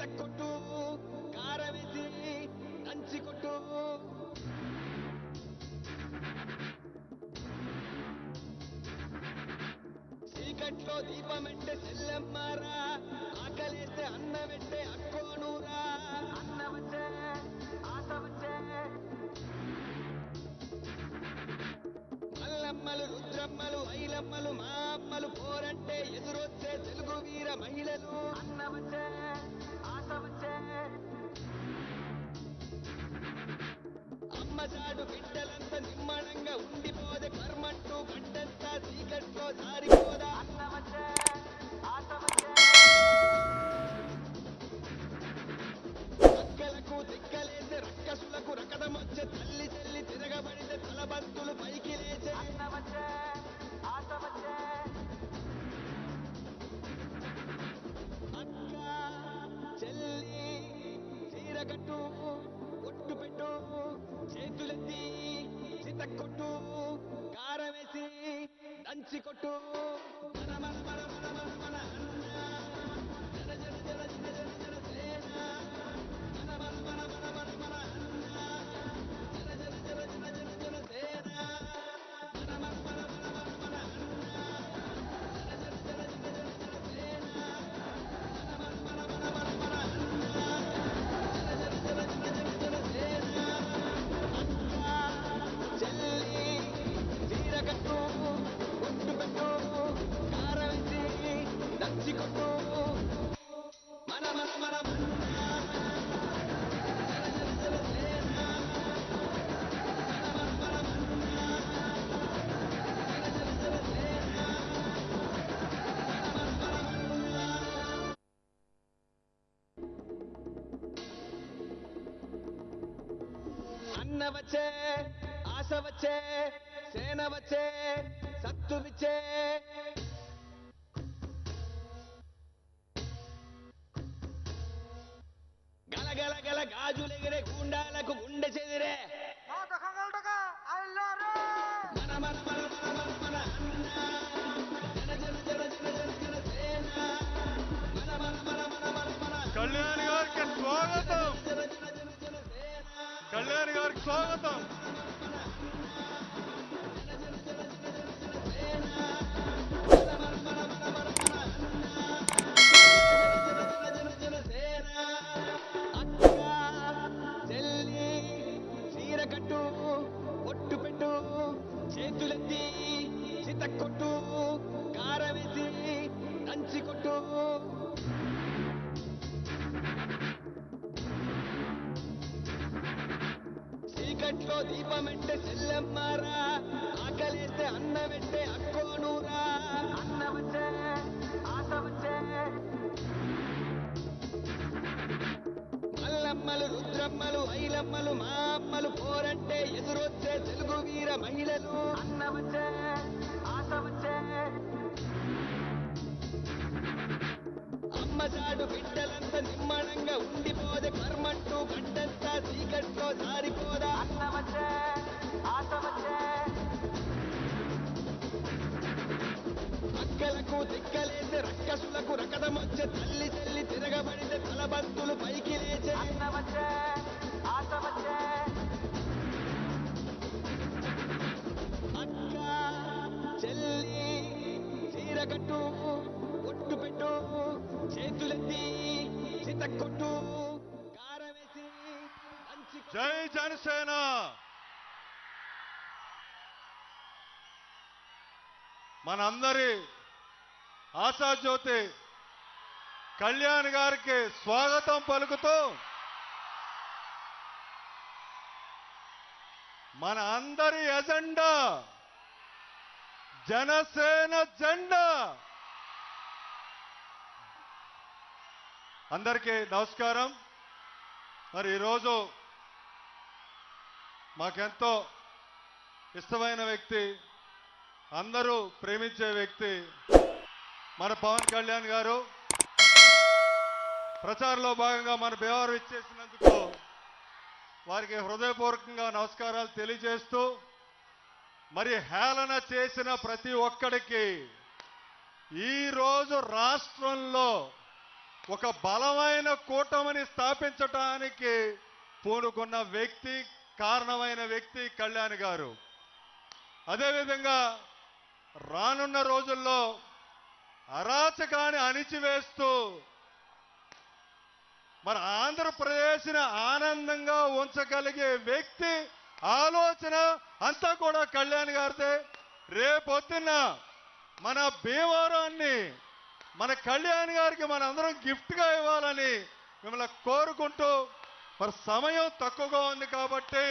చితక్కొట్టు కారవేసి దంచి కొట్టు చీకట్లో దీపమంటే చెల్లెమ్మారా ఆకలేస్తే అన్నమెట్టే అక్కోనూరా అన్నవచ్చే ఆశ వచ్చే మల్లమ్మలు రుద్రమ్మలు ఐలమ్మలు మా అమ్మలు పోరంటే ఎదురొచ్చే తెలుగు వీర మహిళలు అన్నవచ్చే ఆశ వచ్చే అమ్మచాడు బిడ్డలంతా నిమ్మడంగా ఉండిపోదే కర్మంటూ గడ్డంతా చీకట్లో జారిపోదా అన్నవచ్చే ఆశ వచ్చే అక్కలకు దిక్కలేసే రక్కసులకు రకదమొచ్చే తల్లి చెల్లి తిరగబడితే తలబంతులు పైకి లేచే అన్నవచ్చే ఆశ వచ్చే అక్క చెల్లి చీరగట్టు ఒట్టు పెట్టు చేతులెత్తి చితక్కొట్టు కారవేసి దంచి కొట్టు మన మన మన మన మన మన అన్న జన జన జన జన జన జన సేన మన మన మన మన మన మన అన్న జన జన జన జన జన జన సేన మన మన మన మన మన మన అన్న జన జన జన జన జన జన సేన మన మన మన మన మన మన అన్న జన జన జన జన జన జన సేన చెల్లి చీరగట్టు ఒట్టు పెట్టు కారవేసి దంచి కొట్టు మన మన మన జన జన జన సేన మన మన మన జన జన జన సేన మన మన మన అన్న వచ్చే ఆశ వచ్చే సేన వచ్చే సత్తు విచ్చే గలగల గల గాజులెగిరే గుండాలకు గుండె చెదిరే మన మన మన మన మన మన అన్న జన జన జన జన జన జన సేన మన మన మన మన మన మన కళ్యాణ్ గారికి స్వాగతం. జన జన జన జన సేన కళ్యాణ్ గారికి స్వాగతం. చీరకట్టు ఒట్టు పెట్టు చేతులెత్తి చితక్కొట్టు కారవేసి దంచి కొట్టు చీకట్లో దీపమంటే చెల్లెమ్మారా ఆకలేస్తే అన్నమెట్టే అక్కోనూరా అన్నవచ్చే ఆశ వచ్చే మల్లమ్మలు రుద్రమ్మలు ఐలమ్మలు మా అమ్మలు పోరంటే ఎదురొచ్చే తెలుగు వీర మహిళలు అన్నవచ్చే ఆశ వచ్చే అమ్మచాడు బిడ్డలంతా నిమ్మడంగా ఉండిపోదే కర్మంటూ గడ్డంతా చీకట్లో జారిపోదా అన్నవచ్చే ఆశ వచ్చే అక్కలకు దిక్కలేసే రక్కసులకు రకదమొచ్చే తల్లి చెల్లి తిరగబడితే తలబంతులు పైకి లేచే అన్నవచ్చే ఆశ వచ్చే అక్క చెల్లి చీరగట్టు ఒట్టు పెట్టు చేతులెత్తి చితక్కొట్టు కారవేసి దంచి జై జనసేన. మనందరి ఆశాజ్యోతి కళ్యాణ్ గారికి స్వాగతం పలుకుతూ మన అందరి ఎజెండా జనసేన జెండా. అందరికీ నమస్కారం. మరి ఈరోజు మాకెంతో ఇష్టమైన వ్యక్తి, అందరూ ప్రేమించే వ్యక్తి మన పవన్ కళ్యాణ్ గారు. ప్రచారంలో భాగంగా మన బీహార్ ఇచ్చేసినందుకు వారికి హృదయపూర్వకంగా నమస్కారాలు తెలియజేస్తూ, మరి హేళన చేసిన ప్రతి ఒక్కడికి ఈరోజు రాష్ట్రంలో ఒక బలమైన కూటమిని స్థాపించటానికి పూనుకున్న వ్యక్తి, కారణమైన వ్యక్తి కళ్యాణ్ గారు. అదేవిధంగా రానున్న రోజుల్లో అరాచకాన్ని అణిచివేస్తూ మరి ఆంధ్రప్రదేశ్ని ఆనందంగా ఉంచగలిగే వ్యక్తి, ఆలోచన అంతా కూడా కళ్యాణ్ గారిదే. రేపొద్దున్న మన భీమవరాన్ని మన కళ్యాణ్ గారికి మన అందరం గిఫ్ట్గా ఇవ్వాలని మిమ్మల్ని కోరుకుంటూ, మరి సమయం తక్కువగా ఉంది కాబట్టి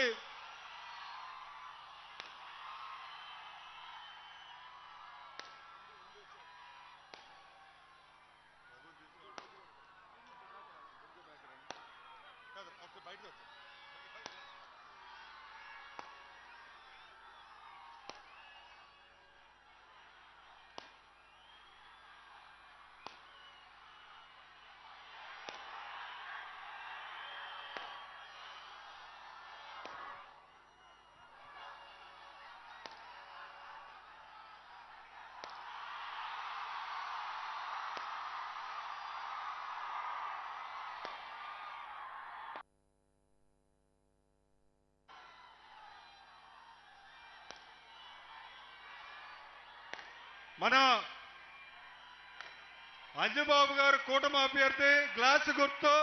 మన అంజబాబు గారు కూటమి అభ్యర్థి గ్లాసు గుర్తు,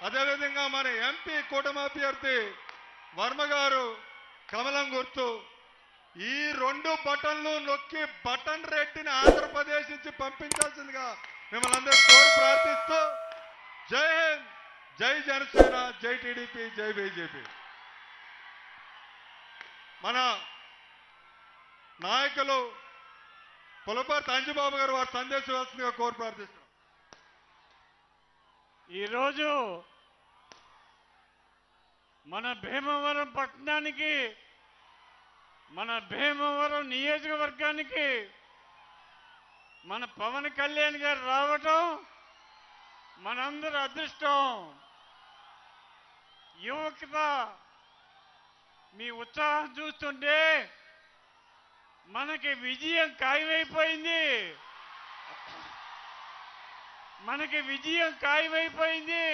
అదేవిధంగా మన ఎంపీ కూటమి అభ్యర్థి వర్మ గారు కమలం గుర్తు. ఈ 2 బటన్లు నొక్కి బటన్ రెడ్డిని ఆంధ్రప్రదేశ్ నుంచి పంపించాల్సిందిగా మిమ్మల్ని అందరూ కోరి ప్రార్థిస్తూ, జై హింద్, జై జనసేన, జై టీడీపీ, జై బీజేపీ. మన నాయకులు పులపర్తి అంజబాబు గారు వారి సందేశం ఇవ్వాల్సిందిగా కోరి ప్రార్థిస్తున్నాం. ఈరోజు మన భీమవరం పట్టణానికి, మన భీమవరం నియోజకవర్గానికి మన పవన్ కళ్యాణ్ గారు రావటం మనందరి అదృష్టం. యువత మీ ఉత్సాహం చూస్తుంటే మనకి విజయం ఖాయమైపోయింది. మనకి విజయం ఖాయమైపోయింది.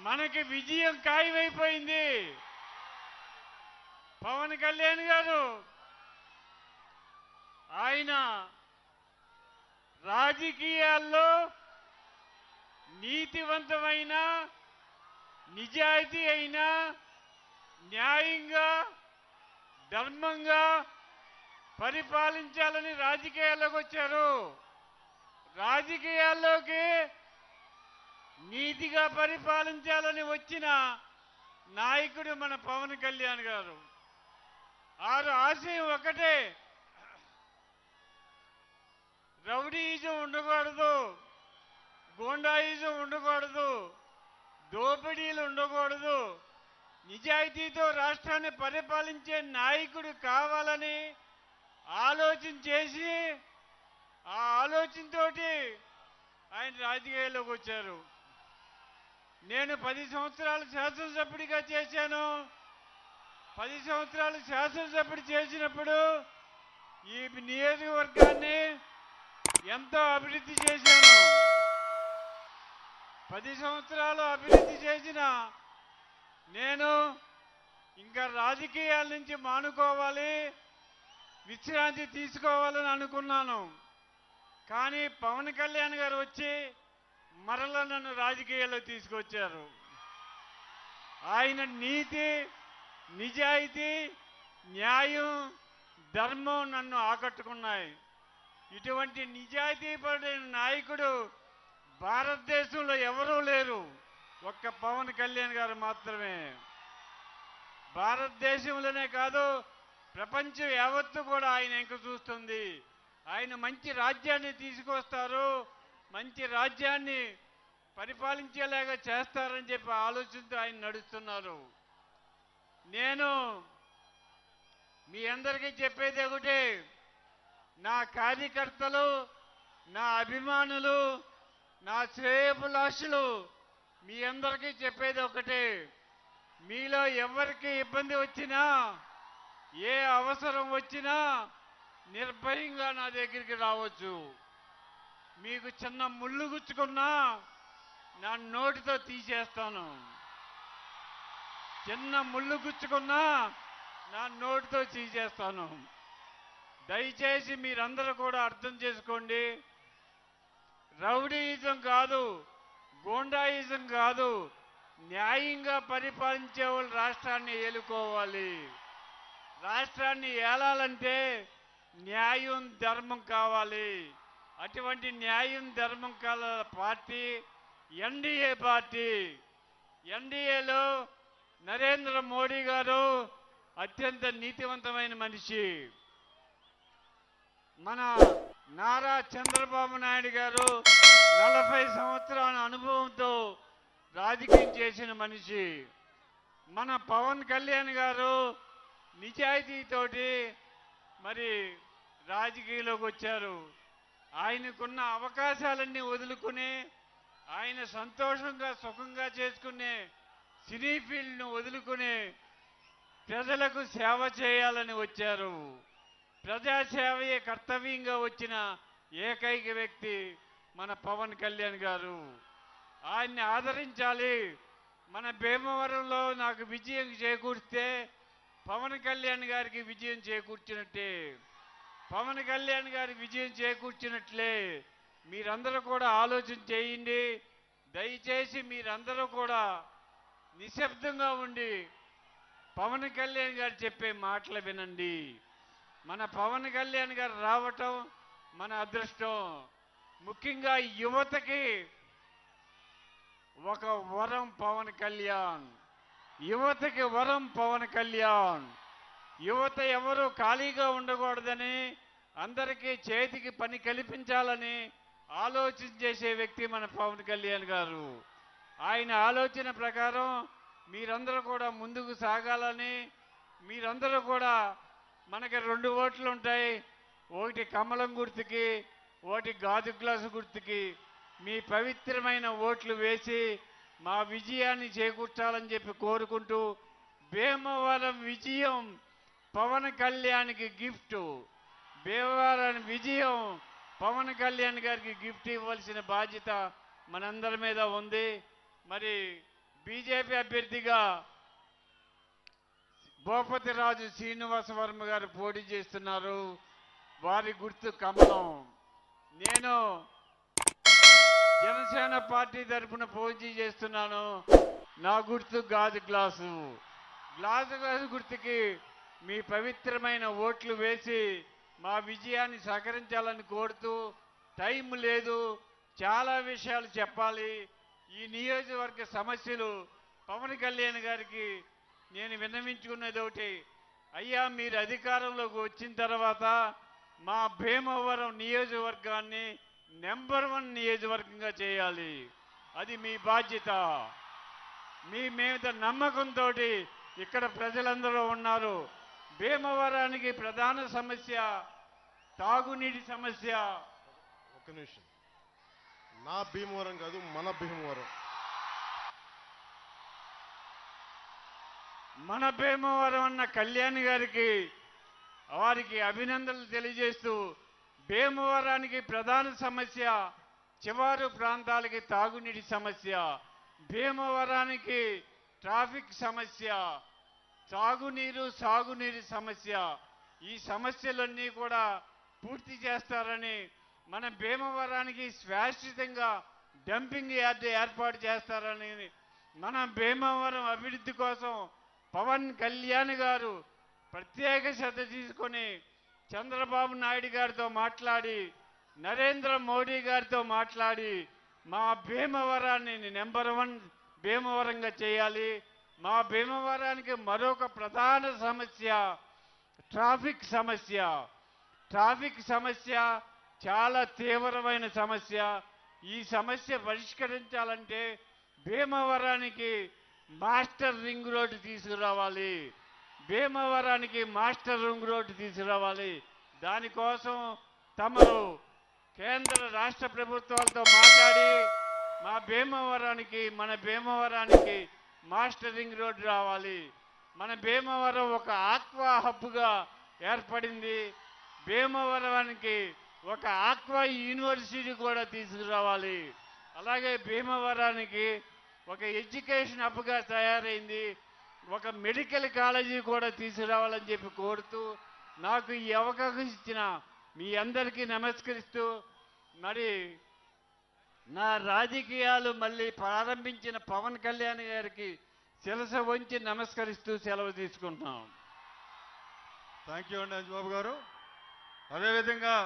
మనకి విజయం ఖాయమైపోయింది. పవన్ కళ్యాణ్ గారు ఆయన రాజకీయాల్లో నీతివంతమైన, నిజాయితీ అయిన, న్యాయంగా, ధర్మంగా పరిపాలించాలని రాజకీయాల్లోకి వచ్చారు. రాజకీయాల్లోకి నీతిగా పరిపాలించాలని వచ్చిన నాయకుడు మన పవన్ కళ్యాణ్ గారు. ఆరు ఆశయం ఒకటే, రౌడీయిజం ఉండకూడదు, గూండాయిజం ఉండకూడదు, దోపిడీలు ఉండకూడదు, నిజాయితీతో రాష్ట్రాన్ని పరిపాలించే నాయకుడు కావాలని ఆలోచన చేసి, ఆ ఆలోచనతోటి ఆయన రాజకీయాల్లోకి వచ్చారు. నేను 10 సంవత్సరాలు శాసనసభ్యుడిగా చేశాను. 10 సంవత్సరాలు శాసనసభ్యుడు చేసినప్పుడు ఈ నియోజకవర్గాన్ని ఎంతో అభివృద్ధి చేశాను. 10 సంవత్సరాలు అభివృద్ధి చేసిన నేను ఇంకా రాజకీయాల నుంచి మానుకోవాలి, విశ్రాంతి తీసుకోవాలని అనుకున్నాను. కానీ పవన్ కళ్యాణ్ గారు వచ్చి మరలా నన్ను రాజకీయాల్లో తీసుకొచ్చారు. ఆయన నీతి, నిజాయితీ, న్యాయం, ధర్మం నన్ను ఆకట్టుకున్నాయి. ఇటువంటి నిజాయితీపరుడైన నాయకుడు భారతదేశంలో ఎవరూ లేరు, ఒక్క పవన్ కళ్యాణ్ గారు మాత్రమే. భారతదేశంలోనే కాదు, ప్రపంచం యావత్తు కూడా ఆయన ఇంక చూస్తుంది. ఆయన మంచి రాజ్యాన్ని తీసుకొస్తారు, మంచి రాజ్యాన్ని పరిపాలించేలాగా చేస్తారని చెప్పి ఆలోచనతో ఆయన నడుస్తున్నారు. నేను మీ అందరికీ చెప్పేది ఒకటే, నా కార్యకర్తలు, నా అభిమానులు, నా శ్రేయోభిలాషులు మీ అందరికీ చెప్పేది ఒకటే, మీలో ఎవరికి ఇబ్బంది వచ్చినా, ఏ అవసరం వచ్చినా నిర్భయంగా నా దగ్గరికి రావచ్చు. మీకు చిన్న ముళ్ళు గుచ్చుకున్నా నా నోటితో తీసేస్తాను. చిన్న ముళ్ళు గుచ్చుకున్నా నా నోటితో తీసేస్తాను. దయచేసి మీరందరూ కూడా అర్థం చేసుకోండి. రౌడీయిజం కాదు, గూండాయిజం కాదు, న్యాయంగా పరిపాలించే వాళ్ళు రాష్ట్రాన్ని ఏలుకోవాలి. రాష్ట్రాన్ని ఏలాలంటే న్యాయం ధర్మం కావాలి. అటువంటి న్యాయం ధర్మం కల పార్టీ ఎన్డీఏ పార్టీ. ఎన్డీఏలో నరేంద్ర మోడీ గారు అత్యంత నీతివంతమైన మనిషి. మన నారా చంద్రబాబు నాయుడు గారు 40 సంవత్సరాల అనుభవంతో రాజకీయం చేసిన మనిషి. మన పవన్ కళ్యాణ్ గారు నిజాయితీతోటి మరి రాజకీయాల్లోకి వచ్చారు. ఆయనకున్న అవకాశాలన్నీ వదులుకుని ఆయన సంతోషంగా సుఖంగా చేసుకునే సినీ ఫీల్డ్ను వదులుకుని ప్రజలకు సేవ చేయాలని వచ్చారు. ప్రజాసేవయే కర్తవ్యంగా వచ్చిన ఏకైక వ్యక్తి మన పవన్ కళ్యాణ్ గారు. ఆయన్ని ఆదరించాలి. మన భీమవరంలో నాకు విజయం చేకూర్స్తే పవన్ కళ్యాణ్ గారికి విజయం చేకూర్చినట్టే. పవన్ కళ్యాణ్ గారి విజయం చేకూర్చినట్లే. మీరందరూ కూడా ఆలోచన చేయండి. దయచేసి మీరందరూ కూడా నిశ్శబ్దంగా ఉండి పవన్ కళ్యాణ్ గారు చెప్పే మాటలు వినండి. మన పవన్ కళ్యాణ్ గారు రావటం మన అదృష్టం. ముఖ్యంగా యువతకి ఒక వరం పవన్ కళ్యాణ్. యువతకి వరం పవన్ కళ్యాణ్. యువత ఎవరు ఖాళీగా ఉండకూడదని, అందరికీ చేతికి పని కల్పించాలని ఆలోచన చేసే వ్యక్తి మన పవన్ కళ్యాణ్ గారు. ఆయన ఆలోచన ప్రకారం మీరందరూ కూడా ముందుకు సాగాలని, మీరందరూ కూడా మనకి 2 ఓట్లు ఉంటాయి. ఒకటి కమలం గుర్తుకి, ఒకటి గాజు గ్లాసు గుర్తుకి. మీ పవిత్రమైన ఓట్లు వేసి మా విజయాన్ని చేకూర్చాలని చెప్పి కోరుకుంటూ, భీమవరం విజయం పవన్ కళ్యాణ్కి గిఫ్ట్. భీమవరం విజయం పవన్ కళ్యాణ్ గారికి గిఫ్ట్ ఇవ్వాల్సిన బాధ్యత మనందరి మీద ఉంది. మరి బీజేపీ అభ్యర్థిగా భూపతిరాజు శ్రీనివాస వర్మ గారు పోటీ చేస్తున్నారు. వారి గుర్తు కమలం. నేను జనసేన పార్టీ తరఫున పోటీ చేస్తున్నాను. నా గుర్తు గాజు గ్లాసు. గ్లాసు గుర్తుకి మీ పవిత్రమైన ఓట్లు వేసి మా విజయాన్ని సహకరించాలని కోరుతూ, టైం లేదు, చాలా విషయాలు చెప్పాలి. ఈ నియోజకవర్గ సమస్యలు పవన్ కళ్యాణ్ గారికి నేను విన్నవించుకున్నది ఒకటి, అయ్యా మీరు అధికారంలోకి వచ్చిన తర్వాత మా భీమవరం నియోజకవర్గాన్ని నెంబర్ 1 నియోజకవర్గంగా చేయాలి. అది మీ బాధ్యత. మీ మీద నమ్మకంతో ఇక్కడ ప్రజలందరూ ఉన్నారు. భీమవరానికి ప్రధాన సమస్య తాగునీటి సమస్య. ఒక్క నిమిషం. నా భీమవరం కాదు, మన భీమవరం. మన భీమవరం అన్న కళ్యాణ్ గారికి వారికి అభినందనలు తెలియజేస్తూ, భీమవరానికి ప్రధాన సమస్య చివరి ప్రాంతాలకి తాగునీటి సమస్య, భీమవరానికి ట్రాఫిక్ సమస్య, తాగునీరు సాగునీరు సమస్య. ఈ సమస్యలన్నీ కూడా పూర్తి చేస్తారని, మన భీమవరానికి శాశ్వతంగా డంపింగ్ యార్డ్ ఏర్పాటు చేస్తారని, మన భీమవరం అభివృద్ధి కోసం పవన్ కళ్యాణ్ గారు ప్రత్యేక శ్రద్ధ తీసుకొని చంద్రబాబు నాయుడు గారితో మాట్లాడి, నరేంద్ర మోడీ గారితో మాట్లాడి మా భీమవరాన్ని నెంబర్ 1 భీమవరంగా చేయాలి. మా భీమవరానికి మరొక ప్రధాన సమస్య ట్రాఫిక్ సమస్య. ట్రాఫిక్ సమస్య చాలా తీవ్రమైన సమస్య. ఈ సమస్య పరిష్కరించాలంటే భీమవరానికి మాస్టర్ రింగ్ రోడ్డు తీసుకురావాలి. భీమవరానికి మాస్టర్ రింగ్ రోడ్డు తీసుకురావాలి. దానికోసం తమరు కేంద్ర రాష్ట్ర ప్రభుత్వాలతో మాట్లాడి మా భీమవరానికి మన భీమవరానికి మాస్టర్ రింగ్ రోడ్డు రావాలి. మన భీమవరం ఒక ఆక్వా హబ్గా ఏర్పడింది. భీమవరానికి ఒక ఆక్వా యూనివర్సిటీ కూడా తీసుకురావాలి. అలాగే భీమవరానికి ఒక ఎడ్యుకేషన్ హబ్గా తయారైంది, ఒక మెడికల్ కాలేజీ కూడా తీసుకురావాలని చెప్పి కోరుతూ, నాకు ఈ అవకాశం ఇచ్చిన మీ అందరికీ నమస్కరిస్తూ, మరి నా రాజకీయాలు మళ్ళీ ప్రారంభించిన పవన్ కళ్యాణ్ గారికి శిరస వంచి నమస్కరిస్తూ సెలవు తీసుకుంటున్నాం. థ్యాంక్ యూ అండి అంజబాబు గారు. అదేవిధంగా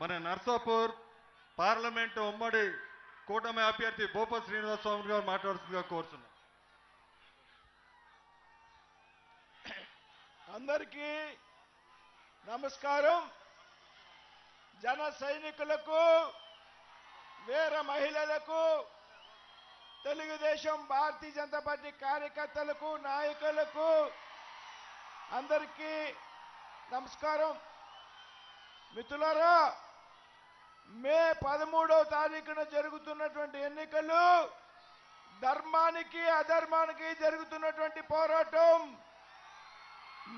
మన నర్సాపూర్ పార్లమెంటు ఉమ్మడి కూటమి అభ్యర్థి భూపతి శ్రీనివాసస్వామి గారు మాట్లాడుతుందిగా కోరుతున్నాం. అందరికీ నమస్కారం. జన సైనికులకు, వీర మహిళలకు, తెలుగుదేశం భారతీయ జనతా పార్టీ కార్యకర్తలకు, నాయకులకు అందరికీ నమస్కారం. మిత్రులారా, మే 13వ తారీఖున జరుగుతున్నటువంటి ఎన్నికలు ధర్మానికి అధర్మానికి జరుగుతున్నటువంటి పోరాటం,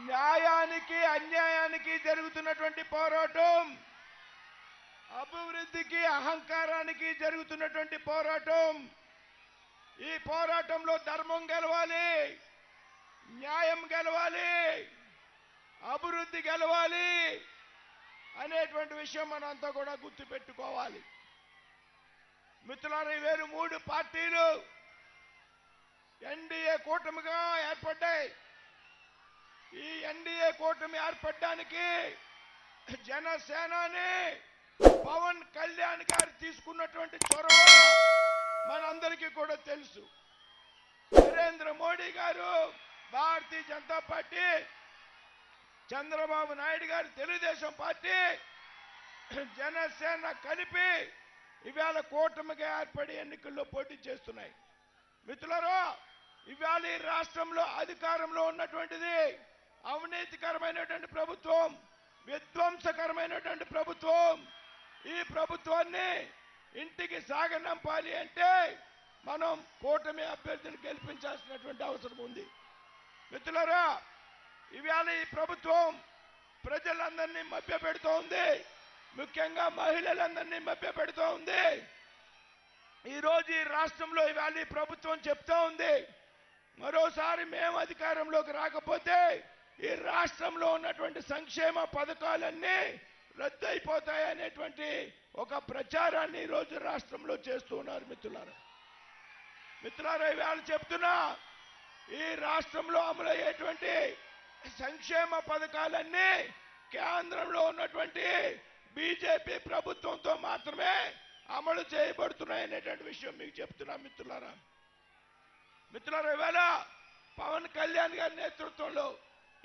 న్యాయానికి అన్యాయానికి జరుగుతున్నటువంటి పోరాటం, అభివృద్ధికి అహంకారానికి జరుగుతున్నటువంటి పోరాటం. ఈ పోరాటంలో ధర్మం గెలవాలి, న్యాయం గెలవాలి, అభివృద్ధి గెలవాలి అనేటువంటి విషయం మనంతా కూడా గుర్తుపెట్టుకోవాలి. మిత్రులారా, వేరు 3 పార్టీలు ఎన్డీఏ కూటమిగా ఏర్పడ్డాయి. ఈ ఎన్డీఏ కూటమి ఏర్పడడానికి జనసేనాని పవన్ కళ్యాణ్ గారు తీసుకున్నటువంటి చొరవ మనందరికీ కూడా తెలుసు. నరేంద్ర మోడీ గారు, భారతీయ జనతా పార్టీ, చంద్రబాబు నాయుడు గారు తెలుగుదేశం పార్టీ, జనసేన కలిపి ఇవాళ కూటమిగా ఏర్పడి ఎన్నికల్లో పోటీ చేస్తున్నాయి. మిత్రులారా, ఇవాళ ఈ రాష్ట్రంలో అధికారంలో ఉన్నటువంటిది అవినీతికరమైనటువంటి ప్రభుత్వం, విధ్వంసకరమైనటువంటి ప్రభుత్వం. ఈ ప్రభుత్వాన్ని ఇంటికి సాగనంపాలి అంటే మనం కూటమి అభ్యర్థిని గెలిపించాల్సినటువంటి అవసరం ఉంది. మిత్రులారా, ఇవాళ ఈ ప్రభుత్వం ప్రజలందరినీ మభ్యపెడుతూ ఉంది, ముఖ్యంగా మహిళలందరినీ మభ్యపెడుతూ ఉంది. ఈరోజు ఈ రాష్ట్రంలో ఇవాళ ఈ ప్రభుత్వం చెప్తా ఉంది, మరోసారి మేము అధికారంలోకి రాకపోతే ఈ రాష్ట్రంలో ఉన్నటువంటి సంక్షేమ పథకాలన్నీ రద్దయిపోతాయనేటువంటి ఒక ప్రచారాన్ని ఈరోజు రాష్ట్రంలో చేస్తూ ఉన్నారు. మిత్రులారా, ఇవాళ చెప్తున్నా, ఈ రాష్ట్రంలో అమలయ్యేటువంటి సంక్షేమ పథకాలన్నీ కేంద్రంలో ఉన్నటువంటి బీజేపీ ప్రభుత్వంతో మాత్రమే అమలు చేయబడుతున్నాయనేటువంటి విషయం మీకు చెప్తున్నా. మిత్రులారా, ఇవాళ పవన్ కళ్యాణ్ గారి నేతృత్వంలో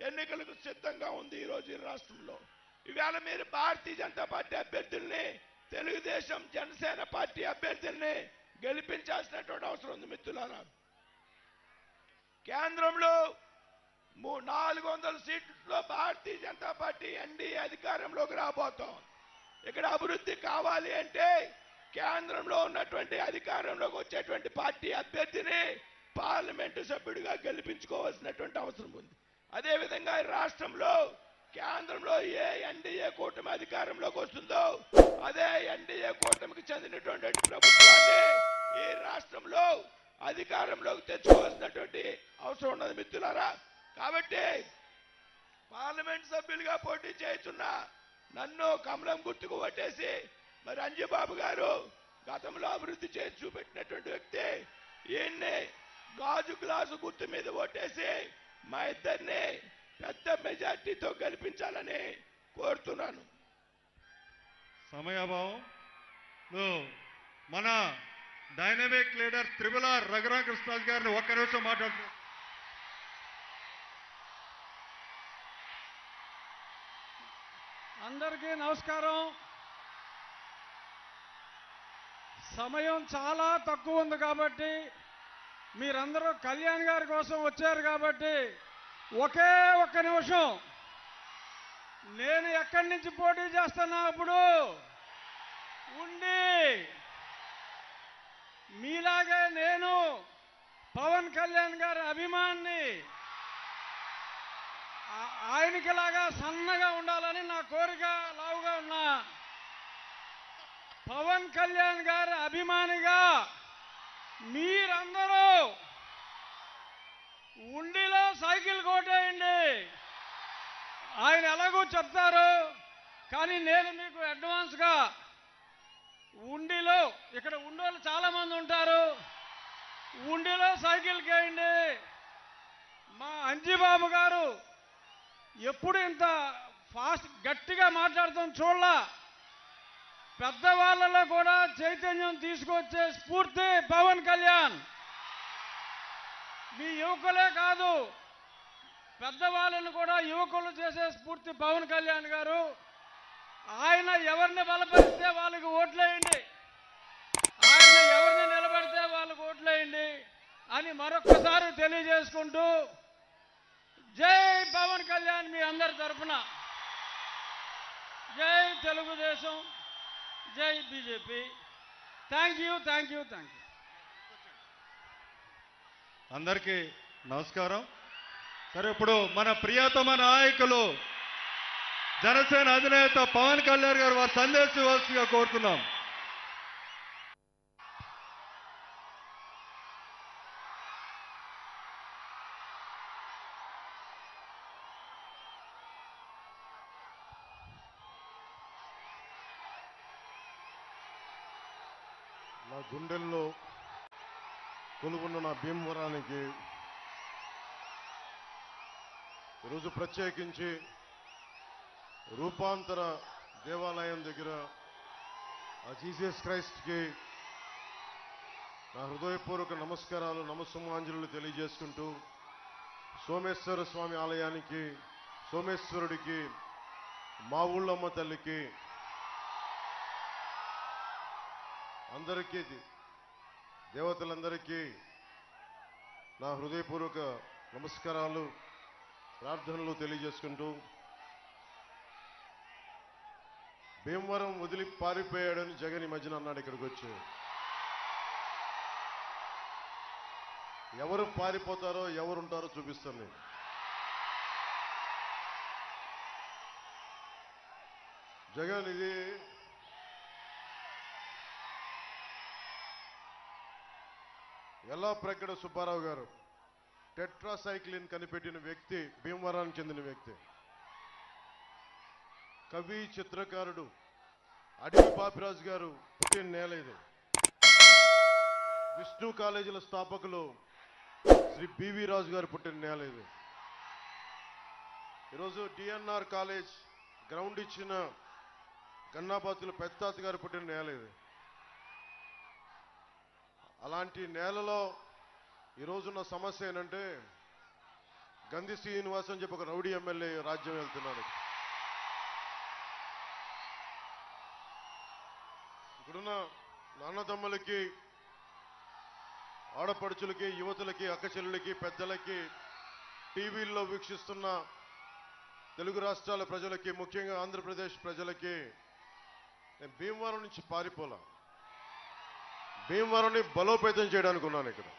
ఎన్నికలకు సిద్ధంగా ఉంది ఈరోజు ఈ రాష్ట్రంలో. ఇవాళ మీరు భారతీయ జనతా పార్టీ అభ్యర్థుల్ని, తెలుగుదేశం జనసేన పార్టీ అభ్యర్థుల్ని గెలిపించాల్సినటువంటి అవసరం ఉంది. మిత్రులారా, కేంద్రంలో 400 సీట్లలో భారతీయ జనతా పార్టీ ఎన్డీఏ అధికారంలోకి రాబోతాం. ఇక్కడ అభివృద్ధి కావాలి అంటే కేంద్రంలో ఉన్నటువంటి అధికారంలోకి వచ్చేటువంటి పార్టీ అభ్యర్థిని పార్లమెంటు సభ్యుడిగా గెలిపించుకోవాల్సినటువంటి అవసరం ఉంది. అదేవిధంగా రాష్ట్రంలో కేంద్రంలో ఏ ఎన్డీఏ కూటమి అధికారంలోకి వస్తుందో అదే ఎన్డీఏ కూటమికి చెందినటువంటి ప్రభుత్వాన్ని ఈ రాష్ట్రంలో అధికారంలోకి తెచ్చుకోవాల్సినటువంటి అవసరం ఉన్నది. మిత్రులారా, కాబట్టి పార్లమెంట్ సభ్యులుగా పోటీ చేస్తున్న నన్ను కమలం గుర్తుకు పట్టేసి, మరి అంజబాబు గారు గతంలో అభివృద్ధి చేసి చూపెట్టినటువంటి వ్యక్తి, ఈయన్ని గాజు గ్లాసు గుర్తు మీద ఓటేసి మా ఇద్దరిని పెద్ద మెజార్టీతో గెలిపించాలని కోరుతున్నాను. సమయాభావం. మన డైనమిక్ లీడర్ త్రిపుల రఘురామకృష్ణరాజు గారిని ఒక్క నిమిషం మాట్లాడుతున్నారు. అందరికీ నమస్కారం. సమయం చాలా తక్కువ ఉంది కాబట్టి, మీరందరూ కళ్యాణ్ గారి కోసం వచ్చారు కాబట్టి ఒకే ఒక్క నిమిషం, నేను ఎక్కడి నుంచి పోటీ చేస్తున్నా అప్పుడు ఉండి మీలాగే నేను పవన్ కళ్యాణ్ గారి అభిమాన్ని, ఆయనకి లాగా సన్నగా ఉండాలని నా కోరిక, లావుగా ఉన్నా పవన్ కళ్యాణ్ గారి అభిమానిగా మీరందరూ ఉండిలో సైకిల్ కొట్టేయండి. ఆయన ఎలాగో చెప్తారు, కానీ నేను మీకు అడ్వాన్స్గా ఉండిలో, ఇక్కడ ఉండోళ్ళు చాలా మంది ఉంటారు, ఉండిలో సైకిల్ కేయండి. మా అంజిబాబు గారు ఎప్పుడు ఇంత ఫాస్ట్ గట్టిగా మాట్లాడతాం చూడలా. పెద్దవాళ్ళలో కూడా చైతన్యం తీసుకొచ్చే స్ఫూర్తి పవన్ కళ్యాణ్. మీ యువకులే కాదు, పెద్దవాళ్ళను కూడా యువకులు చేసే స్ఫూర్తి పవన్ కళ్యాణ్ గారు. ఆయన ఎవరిని బలపరిస్తే వాళ్ళకి ఓట్లేయండి, ఆయన ఎవరిని నిలబడితే వాళ్ళకి ఓట్లేయండి అని మరొక్కసారి తెలియజేసుకుంటూ, జై పవన్ కళ్యాణ్ మీ అందరి తరఫున, జై తెలుగుదేశం, జై BJP. Thank you, thank you, thank you. అందరికీ నమస్కారం. సరే, ఇప్పుడు మన ప్రియతమ నాయకులు జనసేన అధినేత పవన్ కళ్యాణ్ గారు వారి సందేశం ఇవ్వాల్సిందిగా కోరుతున్నాం. నా గుండెల్లో కొలువున్న నా భీమవరానికి ఈరోజు ప్రత్యేకించి రూపాంతర దేవాలయం దగ్గర ఆ జీసస్ క్రైస్ట్కి నా హృదయపూర్వక నమస్కారాలు, నమస్సుమాంజలు తెలియజేసుకుంటూ, సోమేశ్వర స్వామి ఆలయానికి, సోమేశ్వరుడికి, మా ఊళ్ళమ్మ తల్లికి, అందరికీ, దేవతలందరికీ నా హృదయపూర్వక నమస్కారాలు, ప్రార్థనలు తెలియజేసుకుంటూ, భీమవరం వదిలి పారిపోయాడని జగన్ ఈ మధ్యన అన్నాడు. ఇక్కడికి వచ్చి ఎవరు పారిపోతారో ఎవరు ఉంటారో చూపిస్తాను నేను. జగన్ ఇది ఎల్లాప్రగడ సుబ్బారావు గారు టెట్రాసైక్లిన్ కనిపెట్టిన వ్యక్తి, భీమవరానికి చెందిన వ్యక్తి. కవి, చిత్రకారుడు అడవి బాపిరాజు గారు పుట్టిన నేల ఇది. విష్ణు కాలేజీల స్థాపకులు శ్రీ బివి రాజు గారు పుట్టిన నేల ఇది. ఈరోజు డిఎన్ఆర్ కాలేజ్ గ్రౌండ్ ఇచ్చిన గన్నాబాతుల పెత్తాత గారు పుట్టిన నేల ఇది. అలాంటి నేలలో ఈరోజున్న సమస్య ఏంటంటే, గంధి శ్రీనివాస్ అని చెప్పి ఒక రౌడీ ఎమ్మెల్యే రాజ్యం వెళ్తున్నాడు. ఇక్కడున్న నాన్నదమ్ములకి, ఆడపడుచులకి, యువతులకి, అక్కచెల్లెలకి, పెద్దలకి, టీవీల్లో వీక్షిస్తున్న తెలుగు రాష్ట్రాల ప్రజలకి, ముఖ్యంగా ఆంధ్రప్రదేశ్ ప్రజలకి, నేను భీమవరం నుంచి పారిపోలా, భీమవరాన్ని బలోపేతం చేయడానికి ఉన్నాను ఇక్కడ.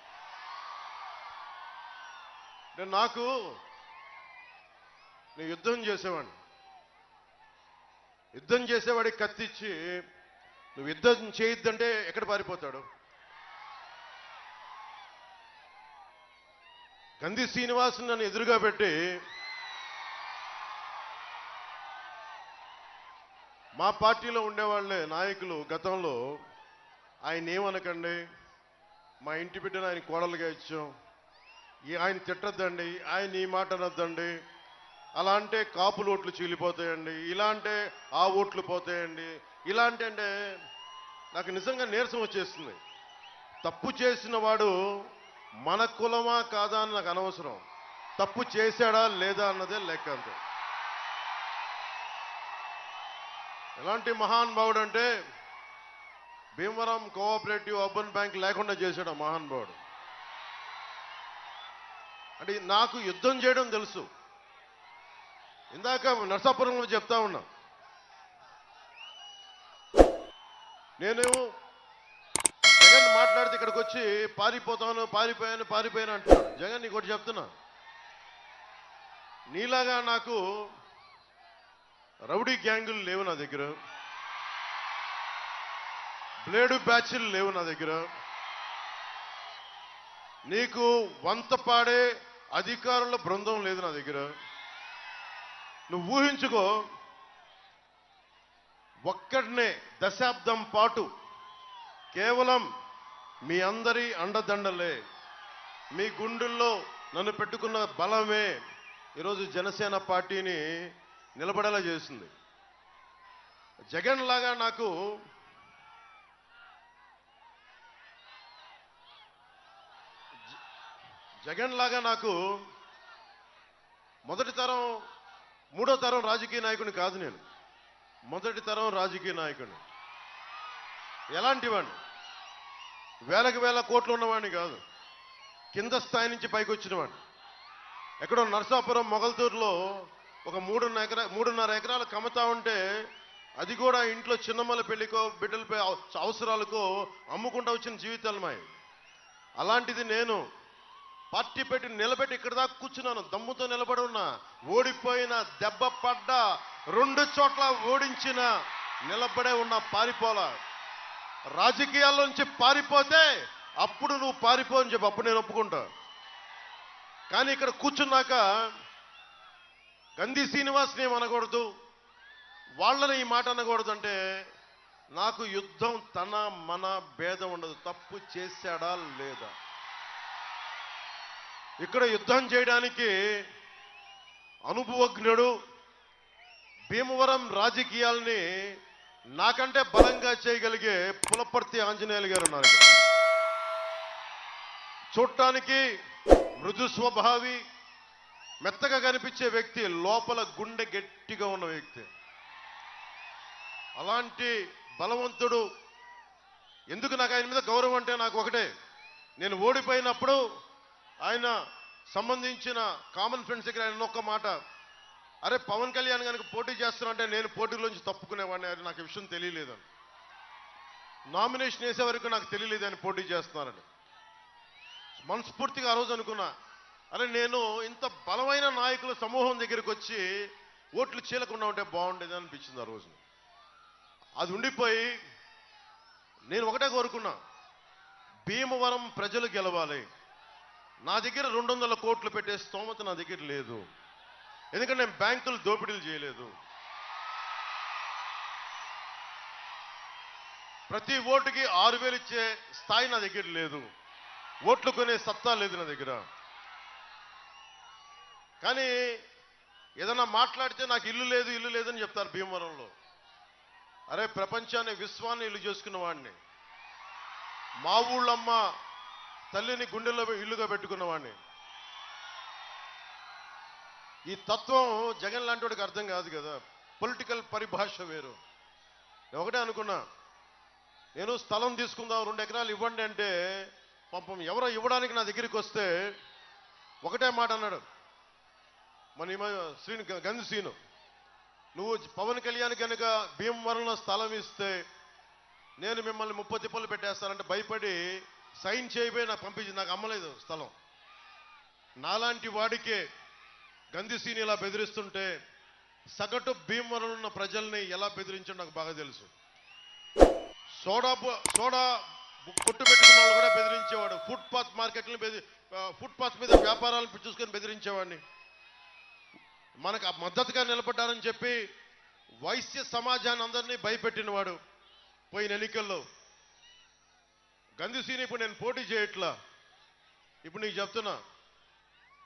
నేను యుద్ధం చేసేవాడిని. యుద్ధం చేసేవాడికి కత్తిచ్చి నువ్వు యుద్ధం చేయొద్దంటే ఎక్కడ పారిపోతాడు? గంధి శ్రీనివాస్ నన్ను ఎదురుగా పెట్టి, మా పార్టీలో ఉండేవాళ్లే నాయకులు గతంలో, ఆయన ఏమనకండి, మా ఇంటి బిడ్డను ఆయన కోడలుగా ఇచ్చాం, ఆయన తిట్టద్దండి, ఆయన ఈ మాట అనొద్దండి, అలా అంటే కాపులు ఓట్లు చీలిపోతాయండి, ఇలా అంటే ఆ ఓట్లు పోతాయండి, ఇలాంటి అంటే నాకు నిజంగా నీరసం వచ్చేస్తుంది. తప్పు చేసిన వాడు మన కులమా కాదా అని నాకు అనవసరం, తప్పు చేశాడా లేదా అన్నదే లెక్క అంతే. ఎలాంటి మహానుభావుడు అంటే, భీమవరం కోఆపరేటివ్ అర్బన్ బ్యాంక్ లేకుండా చేశాడు ఆ మహానుభావుడు. అంటే నాకు యుద్ధం చేయడం తెలుసు. ఇందాక నరసాపురంలో చెప్తా ఉన్నా, నేను జగన్ మాట్లాడితే ఇక్కడికి వచ్చి పారిపోయాను అంటున్నాడు. జగన్ నీకు ఒకటి చెప్తున్నా, నీలాగా నాకు రౌడీ గ్యాంగులు లేవు నా దగ్గర. బ్లేడు బ్యాచ్లు లేవు నా దగ్గర. నీకు వంత పాడే అధికారుల బృందం లేదు నా దగ్గర. నువ్వు ఊహించుకో, ఒక్కడనే దశాబ్దం పాటు కేవలం మీ అందరి అండదండలే, మీ గుండెల్లో నన్ను పెట్టుకున్న బలమే ఈరోజు జనసేన పార్టీని నిలబడేలా చేసింది. జగన్ లాగా నాకు మొదటి తరం మూడో తరం రాజకీయ నాయకుని కాదు. నేను మొదటి తరం రాజకీయ నాయకుని. ఎలాంటి వాడిని? వేలకు వేల కోట్లు ఉన్నవాడిని కాదు. కింద స్థాయి నుంచి పైకి వచ్చిన వాడిని. ఎక్కడో నరసాపురం మొగల్తూరులో ఒక 3.5 ఎకరాలు కమతా ఉంటే అది కూడా ఇంట్లో చిన్నమ్మల పెళ్లికో బిడ్డల అవసరాలకో అమ్ముకుంటూ వచ్చిన జీవితాలు మాయి. అలాంటిది నేను పార్టీ పెట్టి నిలబెట్టి ఇక్కడ దాకా కూర్చున్నాను. దమ్ముతో నిలబడి ఉన్నా. ఓడిపోయిన, దెబ్బ పడ్డ, 2 చోట్ల ఓడించిన, నిలబడే ఉన్న పారిపోలా. రాజకీయాల్లోంచి పారిపోతే అప్పుడు నువ్వు పారిపో అని చెప్పి అప్పుడు నేను ఒప్పుకుంటా. కానీ ఇక్కడ కూర్చున్నాక గంధి శ్రీనివాస్ని ఏమనకూడదు, వాళ్ళని ఈ మాట అనకూడదు అంటే నాకు యుద్ధం తన మన భేదం ఉండదు. తప్పు చేశాడా లేదా? ఇక్కడ యుద్ధం చేయడానికి అనుభవజ్ఞుడు, భీమవరం రాజకీయాల్ని నాకంటే బలంగా చేయగలిగే పులపర్తి ఆంజనేయులు గారు ఉన్నారు. చూడటానికి మృదు స్వభావి, మెత్తగా కనిపించే వ్యక్తి, లోపల గుండె గట్టిగా ఉన్న వ్యక్తి. అలాంటి బలవంతుడు. ఎందుకు నాకు ఆయన మీద గౌరవం అంటే నాకు ఒకటే, నేను ఓడిపోయినప్పుడు ఆయన సంబంధించిన కామన్ ఫ్రెండ్స్ దగ్గర ఆయన ఒక్క మాట, అరే పవన్ కళ్యాణ్ కనుక పోటీ చేస్తానంటే నేను పోటీలోంచి తప్పుకునేవాడిని, అది నాకు విషయం తెలియలేదని. నామినేషన్ వేసే వరకు నాకు తెలియలేదు ఆయన పోటీ చేస్తున్నారని. మనస్ఫూర్తిగా ఆ రోజు అనుకున్నా, అరే నేను ఇంత బలమైన నాయకుల సమూహం దగ్గరికి వచ్చి ఓట్లు చీలకుండా ఉంటే బాగుండేది అనిపించింది ఆ రోజు. అది ఉండిపోయి నేను ఒకటే కోరుకున్నా, భీమవరం ప్రజలు గెలవాలి. నా దగ్గర 200 కోట్లు పెట్టే స్తోమత నా దగ్గర లేదు. ఎందుకంటే నేను బ్యాంకులు దోపిడీలు చేయలేదు. ప్రతి ఓటుకి 6,000 ఇచ్చే స్థాయి నా దగ్గర లేదు. ఓట్లు కొనే సత్తా లేదు నా దగ్గర. కానీ ఏదన్నా మాట్లాడితే నాకు ఇల్లు లేదని చెప్తారు భీమవరంలో. అరే ప్రపంచాన్ని, విశ్వాన్ని ఇల్లు చేసుకున్న వాడిని, మా ఊళ్ళమ్మ తల్లిని గుండెల్లో ఇల్లుగా పెట్టుకున్న వాడిని. ఈ తత్వం జగన్ లాంటి వాడికి అర్థం కాదు కదా. పొలిటికల్ పరిభాష వేరు. నేను ఒకటే అనుకున్నా, నేను స్థలం తీసుకుందాం 2 ఎకరాలు ఇవ్వండి అంటే పాపం ఎవరో ఇవ్వడానికి నా దగ్గరికి వస్తే ఒకటే మాట అన్నాడు మన గంధి శ్రీను, నువ్వు పవన్ కళ్యాణ్ కనుక భీమవరంలో స్థలం ఇస్తే నేను మిమ్మల్ని 30 తిప్పలు పెట్టేస్తానంటే భయపడి సైన్ చేయబోయి నాకు పంపించింది. నాకు అమ్మలేదు స్థలం. నాలాంటి వాడికే గంధి శ్రీని ఇలా బెదిరిస్తుంటే సగటు భీమవరంలో ఉన్న ప్రజల్ని ఎలా బెదిరించాడో నాకు బాగా తెలుసు. సోడా కొట్టు పెట్టుకున్న వాళ్ళు కూడా బెదిరించేవాడు. ఫుట్పాత్ మీద వ్యాపారాలను చూసుకొని బెదిరించేవాడిని. మనకు మద్దతుగా నిలబడ్డారని చెప్పి వైశ్య సమాజాన్ని అందరినీ భయపెట్టినవాడు. పోయిన ఎన్నికల్లో గంధిశ్రీని ఇప్పుడు నేను పోటీ చేయట్లా. ఇప్పుడు నీకు చెప్తున్నా,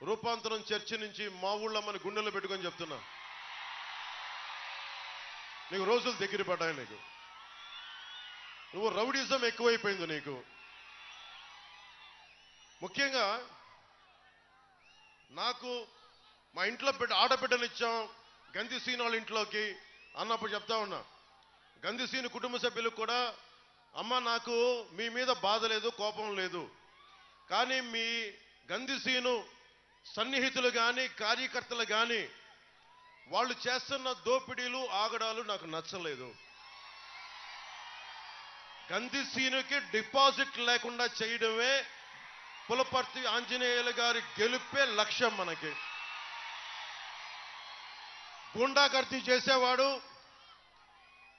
రూపాంతరం చర్చి నుంచి మా ఊళ్ళో మన గుండెల్లో పెట్టుకొని చెప్తున్నా, నీకు రోజులు దగ్గర పడ్డాయి. నువ్వు రౌడీజం ఎక్కువైపోయింది నీకు. ముఖ్యంగా నాకు మా ఇంట్లో ఆడబిడ్డనిచ్చాం గంధి శ్రీను వాళ్ళ ఇంట్లోకి అన్నప్పుడు చెప్తా ఉన్నా, గంధి శ్రీను కుటుంబ సభ్యులకు కూడా, అమ్మ నాకు మీ మీద బాధ లేదు, కోపం లేదు, కానీ మీ గంధి శ్రీను సన్నిహితులు కానీ కార్యకర్తలు కానీ వాళ్ళు చేస్తున్న దోపిడీలు ఆగడాలు నాకు నచ్చలేదు. గంధి శ్రీనుకి డిపాజిట్ లేకుండా చేయడమే పులపర్తి ఆంజనేయులు గారి గెలుపే లక్ష్యం. మనకి గుండాగర్దీ చేసేవాడు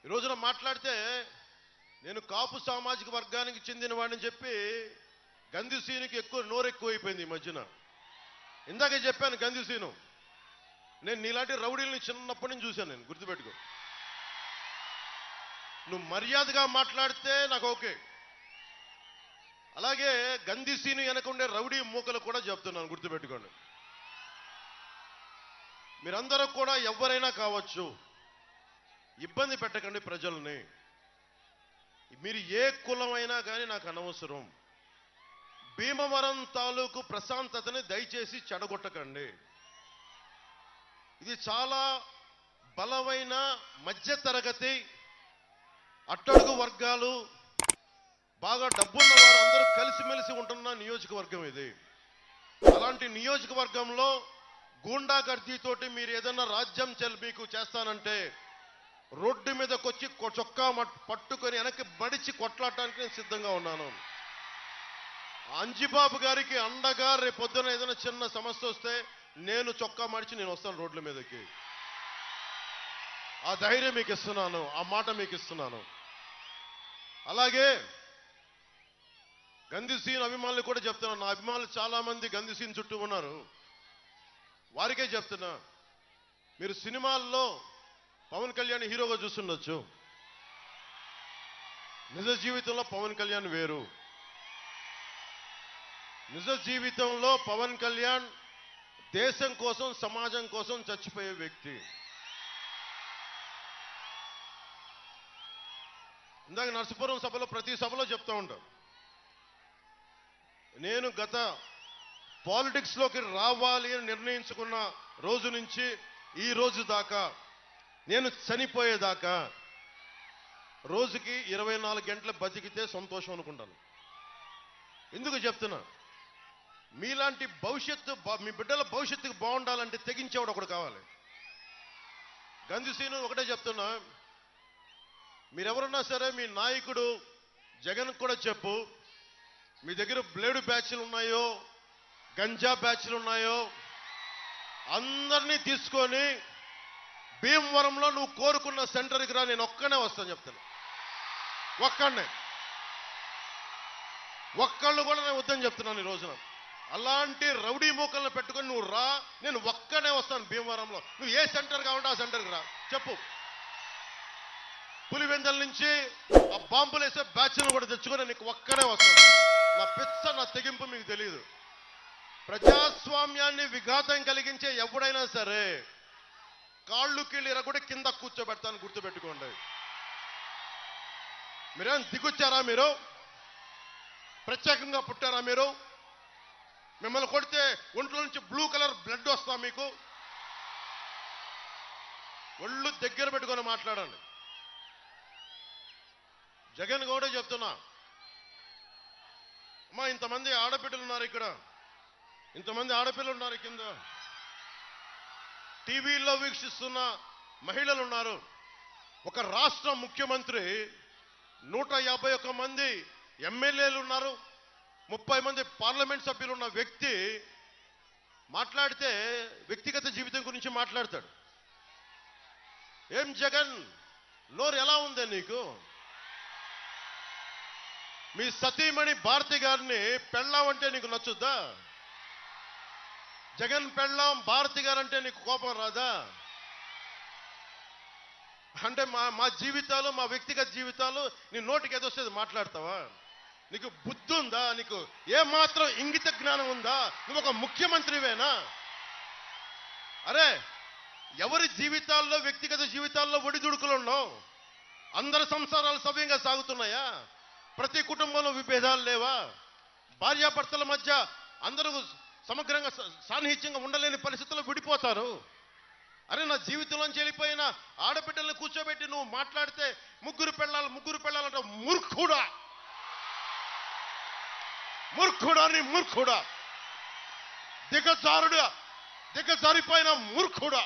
ఈ రోజున మాట్లాడితే నేను కాపు సామాజిక వర్గానికి చెందిన వాడిని చెప్పి గంధిసీనుకి నోరు ఎక్కువైపోయింది ఈ మధ్యన. ఇందాకే చెప్పాను గంధిసీను, నేను నీలాంటి రౌడీల్ని చిన్నప్పటి నుంచి చూశాను, నేను గుర్తుపెట్టుకో. నువ్వు మర్యాదగా మాట్లాడితే నాకు ఓకే. అలాగే గంధిసీను వెనక ఉండే రౌడీ మూకలు కూడా చెప్తున్నాను, గుర్తుపెట్టుకోండి. మీరందరూ కూడా ఎవరైనా కావచ్చు, ఇబ్బంది పెట్టకండి ప్రజల్ని. మీరు ఏ కులమైనా కానీ నాకు అనవసరం. భీమవరం తాలూకు ప్రశాంతతని దయచేసి చెడగొట్టకండి. ఇది చాలా బలమైన మధ్య తరగతి అట్టడుగు వర్గాలు, బాగా డబ్బున్న వారు అందరూ కలిసిమెలిసి ఉంటున్న నియోజకవర్గం ఇది. అలాంటి నియోజకవర్గంలో గూండాగర్దీతోటి మీరు ఏదైనా రాజ్యం మీకు చేస్తానంటే రోడ్డు మీదకి వచ్చి చొక్కా పట్టుకొని వెనక్కి బడిచి కొట్లాడటానికి నేను సిద్ధంగా ఉన్నాను. అంజిబాబు గారికి అండగా రేపు పొద్దున ఏదైనా చిన్న సమస్య వస్తే నేను చొక్కా మడిచి నేను వస్తాను రోడ్ల మీదకి. ఆ ధైర్యం మీకు ఇస్తున్నాను, ఆ మాట మీకు ఇస్తున్నాను. అలాగే గంధిసీన్ అభిమానులు కూడా చెప్తున్నాను, నా అభిమానులు చాలా మంది గంధిసీన్ చుట్టూ ఉన్నారు, వారికే చెప్తున్నా, మీరు సినిమాల్లో పవన్ కళ్యాణ్ హీరోగా చూస్తుండొచ్చు, నిజ జీవితంలో పవన్ కళ్యాణ్ వేరు. నిజ జీవితంలో పవన్ కళ్యాణ్ దేశం కోసం సమాజం కోసం చచ్చిపోయే వ్యక్తి. ఇందాక నరసీపురం సభలో ప్రతి సభలో చెప్తా ఉంటాను, నేను గత పాలిటిక్స్ లోకి రావాలి అని నిర్ణయించుకున్న రోజు నుంచి ఈ రోజు దాకా, నేను చనిపోయేదాకా రోజుకి 24 గంటలు బతికితే సంతోషం అనుకుంటాను. ఎందుకు చెప్తున్నా, మీలాంటి భవిష్యత్తు, మీ బిడ్డల భవిష్యత్తుకు బాగుండాలంటే తెగించేవాడు ఒకడు కావాలి. గంధిసీను ఒకటే చెప్తున్నా, మీరెవరన్నా సరే మీ నాయకుడు జగన్ కూడా చెప్పు, మీ దగ్గర బ్లేడు బ్యాచ్లు ఉన్నాయో గంజా బ్యాచ్లు ఉన్నాయో అందరినీ తీసుకొని భీమవరంలో నువ్వు కోరుకున్న సెంటర్కి రా, నేను ఒక్కనే వస్తాను చెప్తాను. ఒక్కళ్ళు కూడా నేను వద్దని చెప్తున్నాను ఈ రోజున. అలాంటి రౌడీ మూకలను పెట్టుకొని నువ్వు రా, నేను ఒక్కనే వస్తాను భీమవరంలో. నువ్వు ఏ సెంటర్ కావాలంటే ఆ సెంటర్కి రా, చెప్పు. పులివెందల నుంచి ఆ బాంబులు వేసే బ్యాచ్లను కూడా తెచ్చుకొని నీకు ఒక్కడే వస్తాను. నా పిచ్చ, నా తెగింపు మీకు తెలియదు. ప్రజాస్వామ్యాన్ని విఘాతం కలిగించే ఎవడైనా సరే కాళ్ళు కీళ్ళిరా కూడా కింద కూర్చోబెడతాను, గుర్తుపెట్టుకోండి. మీరేం దిగొచ్చారా? మీరు ప్రత్యేకంగా పుట్టారా? మీరు మిమ్మల్ని కొడితే ఒంట్లో నుంచి బ్లూ కలర్ బ్లడ్ వస్తా మీకు? ఒళ్ళు దగ్గర పెట్టుకొని మాట్లాడండి. జగన్ కూడా చెప్తున్నా, అమ్మా ఇంతమంది ఆడపిల్లలు ఉన్నారు ఇక్కడ, ఇంతమంది ఆడపిల్లలు ఉన్నారు కింద, టీవీల్లో వీక్షిస్తున్న మహిళలు ఉన్నారు. ఒక రాష్ట్ర ముఖ్యమంత్రి, 151 మంది ఎమ్మెల్యేలు ఉన్నారు, 30 మంది పార్లమెంట్ సభ్యులు ఉన్న వ్యక్తి మాట్లాడితే వ్యక్తిగత జీవితం గురించి మాట్లాడతాడు. ఏం జగన్, నోరు ఎలా ఉందే నీకు? మీ సతీమణి భారతి గారిని పెళ్ళాం అంటే నీకు నచ్చుద్దా? జగన్ పెళ్ళాం భారతి గారంటే నీకు కోపం రాదా? అంటే మా జీవితాలు, మా వ్యక్తిగత జీవితాలు నీ నోటికి ఎదొస్తుంది మాట్లాడతావా? నీకు బుద్ధి ఉందా? నీకు ఏమాత్రం ఇంగిత జ్ఞానం ఉందా? నువ్వు ఒక ముఖ్యమంత్రివేనా? అరే, ఎవరి జీవితాల్లో, వ్యక్తిగత జీవితాల్లో ఒడిదుడుకులు ఉన్నావు? అందరి సంసారాలు సవ్యంగా సాగుతున్నాయా? ప్రతి కుటుంబంలో విభేదాలు లేవా? భార్యాభర్తల మధ్య అందరూ సమగ్రంగా సాన్నిహిత్యంగా ఉండలేని పరిస్థితుల్లో విడిపోతారు. అరే, నా జీవితంలోంచి వెళ్ళిపోయిన ఆడబిడ్డలను కూర్చోబెట్టి నువ్వు మాట్లాడితే ముగ్గురు పెళ్ళాలంటే మూర్ఖుడా, నీ మూర్ఖుడా, దిగజారిపోయిన మూర్ఖుడా.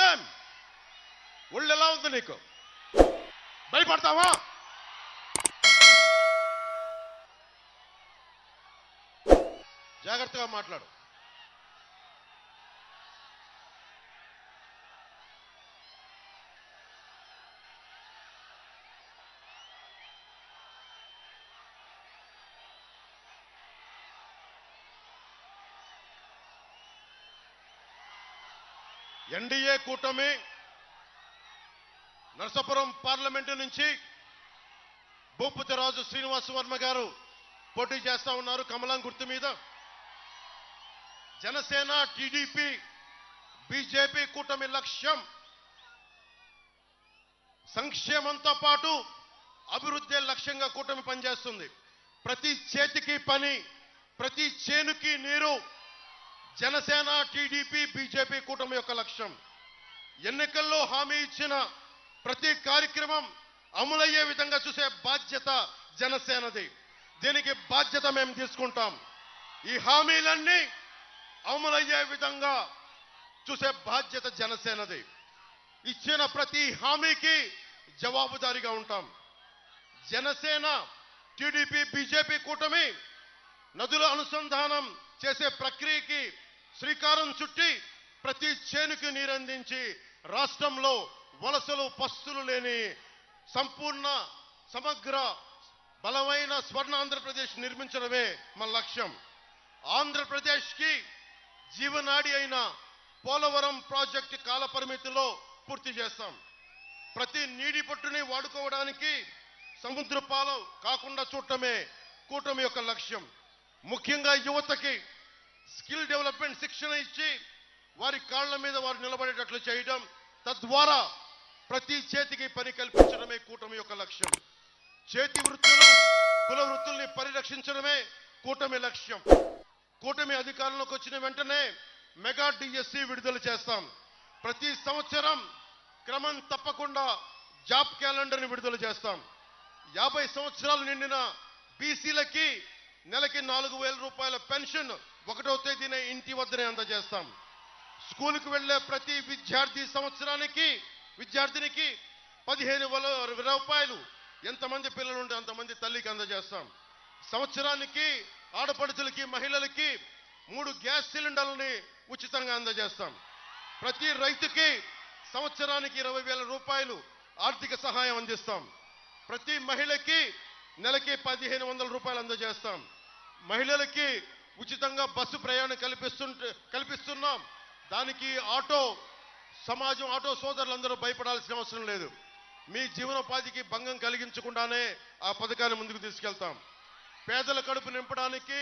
ఏం ఒళ్ళు ఎలా ఉంది నీకు? భయపడతావా? జాగ్రత్తగా మాట్లాడు. ఎన్డీఏ కూటమి నరసాపురం పార్లమెంటు నుంచి భూపతిరాజు శ్రీనివాస వర్మ గారు పోటీ చేస్తా ఉన్నారు కమలం గుర్తు మీద. జనసేన, టీడీపీ, బీజేపీ కూటమి లక్ష్యం సంక్షేమంతో పాటు అభివృద్ధి లక్ష్యంగా కూటమి పనిచేస్తుంది. ప్రతి చేతికి పని, ప్రతి చేనుకి నీరు జనసేన, టీడీపీ, బీజేపీ కూటమి యొక్క లక్ష్యం. ఎన్నికల్లో హామీ ఇచ్చిన ప్రతి కార్యక్రమం అమలయ్యే విధంగా చూసే బాధ్యత జనసేనది. దీనికి బాధ్యత మేము తీసుకుంటాం. ఈ హామీలన్నీ అమలయ్యే విధంగా చూసే బాధ్యత జనసేనది. ఇచ్చిన ప్రతి హామీకి జవాబుదారీగా ఉంటాం. జనసేన, టీడీపీ, బీజేపీ కూటమి నదుల అనుసంధానం చేసే ప్రక్రియకి శ్రీకారం చుట్టి ప్రతి చేనుకి నీరందించి రాష్ట్రంలో వలసలు పస్తులు లేని సంపూర్ణ సమగ్ర బలమైన స్వర్ణ ఆంధ్రప్రదేశ్ నిర్మించడమే మన లక్ష్యం. ఆంధ్రప్రదేశ్కి జీవనాడి అయిన పోలవరం ప్రాజెక్టు కాల పరిమితిలో పూర్తి చేస్తాం. ప్రతి నీటి పట్టుని వాడుకోవడానికి సముద్ర పాలు కాకుండా చూడటమే కూటమి యొక్క లక్ష్యం. ముఖ్యంగా యువతకి స్కిల్ డెవలప్మెంట్ శిక్షణ ఇచ్చి వారి కాళ్ల మీద వారు నిలబడేటట్లు చేయడం, తద్వారా ప్రతి చేతికి పని కల్పించడమే కూటమి యొక్క లక్ష్యం. చేతి వృత్తులు, కుల వృత్తుల్ని పరిరక్షించడమే కూటమి లక్ష్యం. కూటమి అధికారంలోకి వచ్చిన వెంటనే మెగా డిఎస్సి విడుదల చేస్తాం. ప్రతి సంవత్సరం క్రమం తప్పకుండా జాబ్ క్యాలెండర్ని విడుదల చేస్తాం. 50 సంవత్సరాలు నిండిన బీసీలకి నెలకి 4,000 రూపాయల పెన్షన్ 1వ తేదీనే ఇంటి వద్దనే అందజేస్తాం. స్కూలుకు వెళ్లే ప్రతి విద్యార్థినికి 15,000 రూపాయలు ఎంతమంది పిల్లలు ఉంటే అంతమంది తల్లికి అందజేస్తాం. సంవత్సరానికి ఆడపడుచులకి, మహిళలకి 3 గ్యాస్ సిలిండర్లని ఉచితంగా అందజేస్తాం. ప్రతి రైతుకి సంవత్సరానికి 20,000 రూపాయలు ఆర్థిక సహాయం అందిస్తాం. ప్రతి మహిళకి నెలకి 1,500 రూపాయలు అందజేస్తాం. మహిళలకి ఉచితంగా బస్సు ప్రయాణం కల్పిస్తున్నాం. దానికి ఆటో సోదరులందరూ భయపడాల్సిన అవసరం లేదు. మీ జీవనోపాధికి భంగం కలిగించకుండానే ఆ పథకాన్ని ముందుకు తీసుకెళ్తాం. పేదల కడుపు నింపడానికి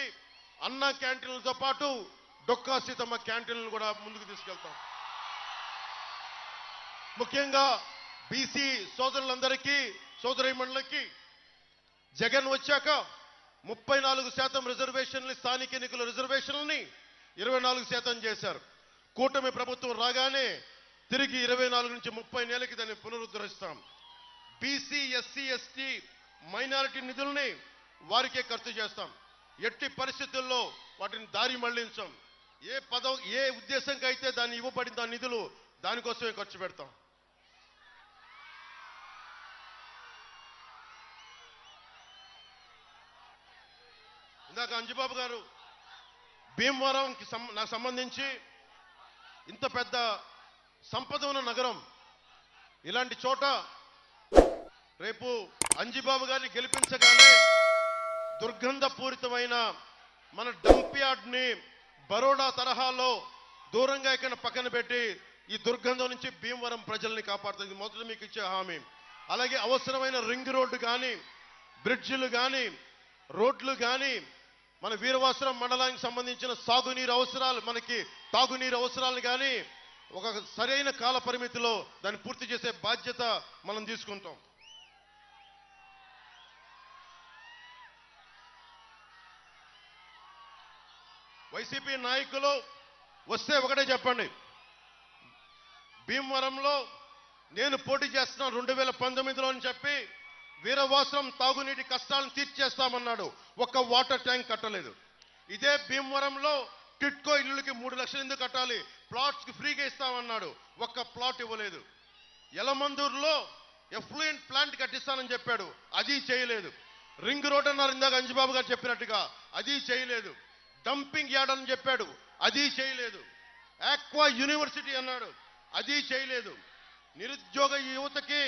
అన్న క్యాంటీన్లతో పాటు డొక్కా సీతమ్మ క్యాంటీన్లు కూడా ముందుకు తీసుకెళ్తాం. ముఖ్యంగా బీసీ సోదరులందరికీ, సోదరీమణులకి జగన్ వచ్చాక 34% రిజర్వేషన్లు, స్థానిక ఎన్నికల రిజర్వేషన్లని 24% చేశారు. కూటమి ప్రభుత్వం రాగానే తిరిగి 24 నుంచి 30 నెలలకి దాన్ని పునరుద్ధరిస్తాం. బీసీ, ఎస్సీ, ఎస్టీ, మైనారిటీ నిధుల్ని వారికే ఖర్చు చేస్తాం. ఎట్టి పరిస్థితుల్లో వాటిని దారి మళ్లించాం. ఏ ఉద్దేశంకి అయితే దాన్ని ఇవ్వబడిన దాని నిధులు దానికోసమే ఖర్చు పెడతాం. ఇందాక అంజిబాబు గారు భీమవరంకి నాకు సంబంధించి ఇంత పెద్ద సంపద ఉన్న నగరం, ఇలాంటి చోట రేపు అంజిబాబు గారిని గెలిపించగానే దుర్గంధపూరితమైన మన డంప్ యార్డ్ని బరోడా తరహాలో దూరంగా ఇక్కడ పక్కన పెట్టి ఈ దుర్గంధం నుంచి భీమవరం ప్రజల్ని కాపాడుతుంది. మొదట మీకు ఇచ్చే హామీ. అలాగే అవసరమైన రింగ్ రోడ్డు కానీ, బ్రిడ్జిలు కానీ, రోడ్లు కానీ, మన వీరవాసరం మండలానికి సంబంధించిన సాగునీరు అవసరాలు, మనకి తాగునీరు అవసరాలు కానీ ఒక సరైన కాల పరిమితిలో దాన్ని పూర్తి చేసే బాధ్యత మనం తీసుకుంటాం. వైసీపీ నాయకులు వస్తే ఒకటే చెప్పండి, భీమవరంలో నేను పోటీ చేస్తున్నా 2019లో అని చెప్పి వీరవాసరం తాగునీటి కష్టాలను తీర్చేస్తామన్నాడు. ఒక్క వాటర్ ట్యాంక్ కట్టలేదు. ఇదే భీమవరంలో టిట్కో ఇళ్ళకి 3 లక్షలు ఎందుకు కట్టాలి, ప్లాట్స్కి ఫ్రీగా ఇస్తామన్నాడు. ఒక్క ప్లాట్ ఇవ్వలేదు. యలమందూరులో ఎఫ్లూయెంట్ ప్లాంట్ కట్టిస్తానని చెప్పాడు, అది చేయలేదు. రింగ్ రోడ్ అన్నారు ఇందాక అంజిబాబు గారు చెప్పినట్టుగా, అది చేయలేదు. డంపింగ్ యార్డ్ అని చెప్పాడు, అది చేయలేదు. ఆక్వా యూనివర్సిటీ అన్నాడు, అది చేయలేదు. నిరుద్యోగ యువతకి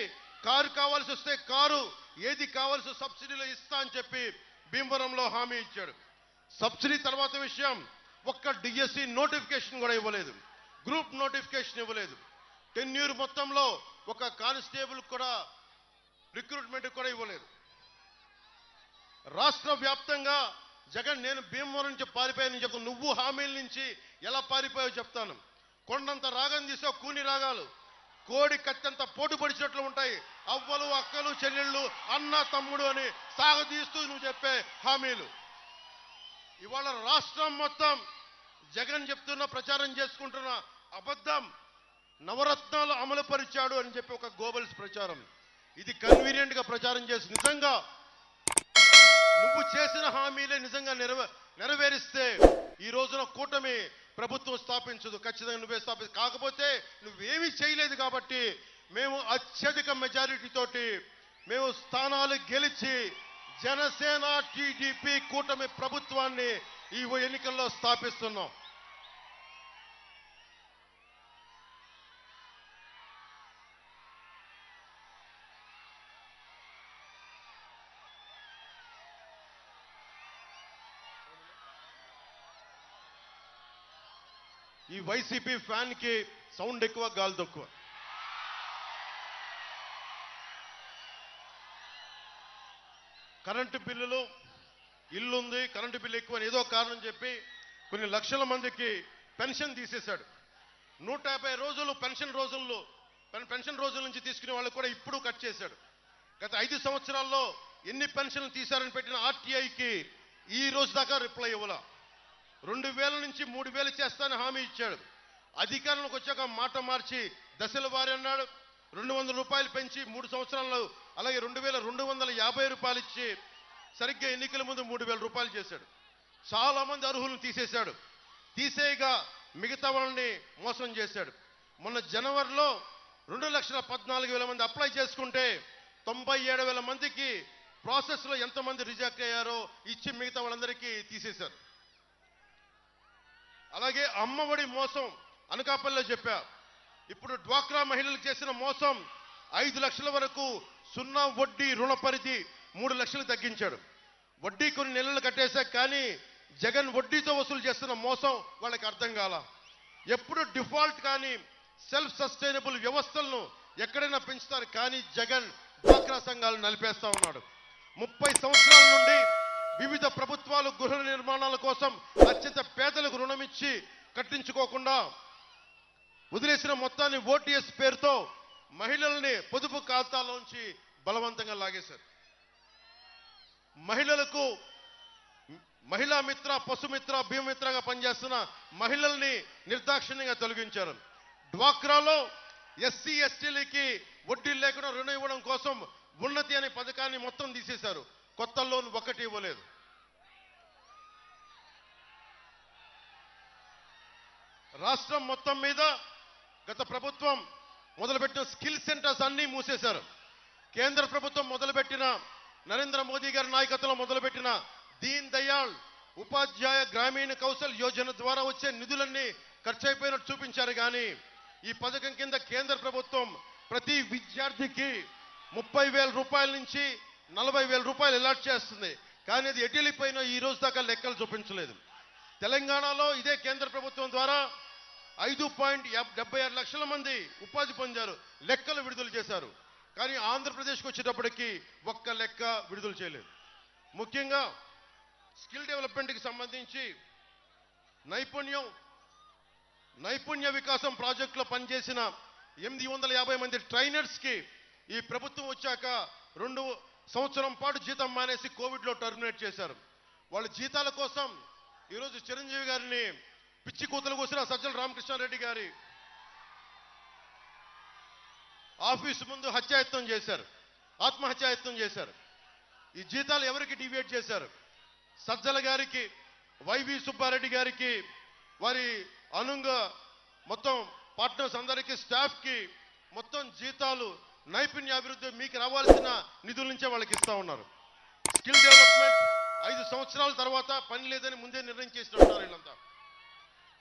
కారు కావాల్సి వస్తే కారు, ఏది కావాల్సి సబ్సిడీలో ఇస్తా అని చెప్పి భీమవరంలో హామీ ఇచ్చాడు. సబ్సిడీ తర్వాత విషయం, ఒక్క డిఎస్సి నోటిఫికేషన్ కూడా ఇవ్వలేదు. గ్రూప్ నోటిఫికేషన్ ఇవ్వలేదు. టెన్యూర్ మొత్తంలో ఒక కానిస్టేబుల్ కూడా రిక్రూట్మెంట్ కూడా ఇవ్వలేదు. రాష్ట్ర వ్యాప్తంగా జగన్ నేను భీమవరం నుంచి పారిపోయానని చెప్తాను. నువ్వు హామీల నుంచి ఎలా పారిపోయావో చెప్తాను. కొండంత రాగం తీసో కూని రాగాలు కోడి కత్తంత పోటు పడిచినట్లు ఉంటాయి. అవ్వలు అక్కలు చెల్లెళ్ళు అన్న తమ్ముడు అని సాగదీస్తూ నువ్వు చెప్పే హామీలు ఇవాళ రాష్ట్రం మొత్తం జగన్ చెప్తున్న ప్రచారం చేసుకుంటున్న అబద్ధం. నవరత్నాలు అమలు పరిచాడు అని చెప్పి ఒక గోబల్స్ ప్రచారం. ఇది కన్వీనియంట్ గా ప్రచారం చేసి నిజంగా నువ్వు చేసిన హామీలే నిజంగా నెరవేరిస్తే ఈ రోజున కూటమి ప్రభుత్వం స్థాపించదు. ఖచ్చితంగా నువ్వే కాకపోతే నువ్వేమీ చేయలేదు కాబట్టి మేము అత్యధిక మెజారిటీ తోటి మేము స్థానాలు గెలిచి జనసేన టీడీపీ కూటమి ప్రభుత్వాన్ని ఈ ఎన్నికల్లో స్థాపిస్తున్నాం. ఈ వైసీపీ ఫ్యాన్ కి సౌండ్ ఎక్కువ, గాలి తక్కువ. కరెంటు బిల్లులు ఇల్లుంది, కరెంటు బిల్లు ఎక్కువ ఏదో కారణం చెప్పి కొన్ని లక్షల మందికి పెన్షన్ తీసేశాడు. 150 రోజులు పెన్షన్ రోజుల నుంచి తీసుకునే వాళ్ళు కూడా ఇప్పుడు కట్ చేశాడు. గత 5 సంవత్సరాల్లో ఎన్ని పెన్షన్లు తీశారని పెట్టిన ఆర్టీఐకి ఈ రోజు దాకా రిప్లై ఇవ్వాల. 2000 నుంచి 3000 చేస్తానని హామీ ఇచ్చాడు. అధికారంలోకి వచ్చాక మాట మార్చి దశల వారి అన్నాడు. 200 రూపాయలు పెంచి 3 సంవత్సరాల్లో అలాగే 2250 రూపాయలు ఇచ్చి సరిగ్గా ఎన్నికల ముందు 3000 రూపాయలు చేశాడు. చాలా మంది అర్హులను తీసేశాడు. తీసేయగా మిగతా వాళ్ళని మోసం చేశాడు. మొన్న జనవరిలో 2,14,000 మంది అప్లై చేసుకుంటే 97,000 మందికి ప్రాసెస్ లో ఎంతమంది రిజెక్ట్ అయ్యారో ఇచ్చి మిగతా వాళ్ళందరికీ తీసేశారు. అలాగే అమ్మఒడి మోసం అనకాపల్లిలో చెప్పా. ఇప్పుడు డ్వాక్రా మహిళలకు చేసిన మోసం 5 లక్షల వరకు 0 వడ్డీ రుణ పరిధి 3 లక్షలు తగ్గించాడు. వడ్డీ కొన్ని నెలలు కట్టేశాక కానీ జగన్ వడ్డీతో వసూలు చేస్తున్న మోసం వాళ్ళకి అర్థం కాల. ఎప్పుడు డిఫాల్ట్ కానీ సెల్ఫ్ సస్టైనబుల్ వ్యవస్థలను ఎక్కడైనా పెంచుతారు కానీ జగన్ డ్వాక్రా సంఘాలు నలిపేస్తా ఉన్నాడు. 30 సంవత్సరాల నుండి వివిధ ప్రభుత్వాలు గృహ నిర్మాణాల కోసం అత్యంత పేదలకు రుణమిచ్చి కట్టించుకోకుండా వదిలేసిన మొత్తాన్ని ఓటీఎస్ పేరుతో మహిళల్ని పొదుపు ఖాతాలోంచి బలవంతంగా లాగేశారు. మహిళలకు మహిళా మిత్ర, పశుమిత్ర, భీమమిత్రగా పనిచేస్తున్న మహిళల్ని నిర్దాక్షిణ్యంగా తొలగించారు. డ్వాక్రాలో ఎస్సీ ఎస్టీలకి వడ్డీ లేకుండా రుణం ఇవ్వడం కోసం ఉన్నతి అనే పథకాన్ని మొత్తం తీసేశారు. కొత్త లోన్ ఒకటి ఇవ్వలేదు. రాష్ట్రం మొత్తం మీద గత ప్రభుత్వం మొదలుపెట్టిన స్కిల్ సెంటర్స్ అన్ని మూసేశారు. కేంద్ర ప్రభుత్వం మొదలుపెట్టిన నరేంద్ర మోదీ గారి నాయకత్వంలో మొదలుపెట్టిన దీన్ దయాళ్ ఉపాధ్యాయ గ్రామీణ కౌశల్ యోజన ద్వారా వచ్చే నిధులన్నీ ఖర్చు అయిపోయినట్టు చూపించారు. కానీ ఈ పథకం కింద కేంద్ర ప్రభుత్వం ప్రతి విద్యార్థికి 30,000 రూపాయల నుంచి 40,000 రూపాయలు అలాట్ చేస్తుంది. కానీ అది ఎటులిపోయినా ఈ రోజు దాకా లెక్కలు చూపించలేదు. తెలంగాణలో ఇదే కేంద్ర ప్రభుత్వం ద్వారా 5.76 లక్షల మంది ఉపాధి పొందారు, లెక్కలు విడుదల చేశారు. కానీ ఆంధ్రప్రదేశ్కి వచ్చేటప్పటికి ఒక్క లెక్క విడుదల చేయలేదు. ముఖ్యంగా స్కిల్ డెవలప్మెంట్కి సంబంధించి నైపుణ్య వికాసం ప్రాజెక్టులో పనిచేసిన 850 మంది ట్రైనర్స్కి ఈ ప్రభుత్వం వచ్చాక 2 సంవత్సరం పాటు జీతం మానేసి కోవిడ్లో టర్మినేట్ చేశారు. వాళ్ళ జీతాల కోసం ఈరోజు చిరంజీవి గారిని పిచ్చి కూతలు కూసిన సజ్జల రామకృష్ణారెడ్డి గారి ఆఫీసు ముందు హత్యాయత్నం చేశారు, ఆత్మహత్యాయత్నం చేశారు. ఈ జీతాలు ఎవరికి డివియేట్ చేశారు? సజ్జల గారికి, వైవి సుబ్బారెడ్డి గారికి, వారి అనుంగ మొత్తం పార్ట్నర్స్ అందరికీ, స్టాఫ్ కి మొత్తం జీతాలు నైపుణ్యాభివృద్ధి మీకు రావాల్సిన నిధుల నుంచే వాళ్ళకి ఇస్తా ఉన్నారు. స్కిల్ డెవలప్మెంట్ 5 సంవత్సరాల తర్వాత పని లేదని ముందే నిర్ణయం చేసినట్టున్నారు వీళ్ళంతా.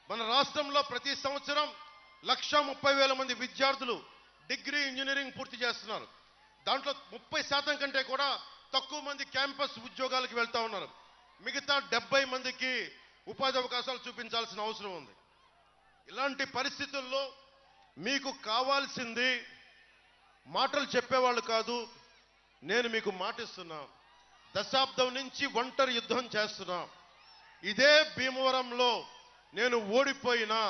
మన రాష్ట్రంలో ప్రతి సంవత్సరం 130,000 మంది విద్యార్థులు డిగ్రీ ఇంజనీరింగ్ పూర్తి చేస్తున్నారు. దాంట్లో 30% కంటే కూడా తక్కువ మంది క్యాంపస్ ఉద్యోగాలకు వెళ్తా ఉన్నారు. మిగతా 70 మందికి ఉపాధి అవకాశాలు చూపించాల్సిన అవసరం ఉంది. ఇలాంటి పరిస్థితుల్లో మీకు కావాల్సింది మాటలు చెప్పేవాళ్ళు కాదు. నేను మీకు మాటిస్తున్నా, దశాబ్దం నుంచి ఒంటరి యుద్ధం చేస్తున్నా. ఇదే భీమవరంలో నేను ఓడిపోయినా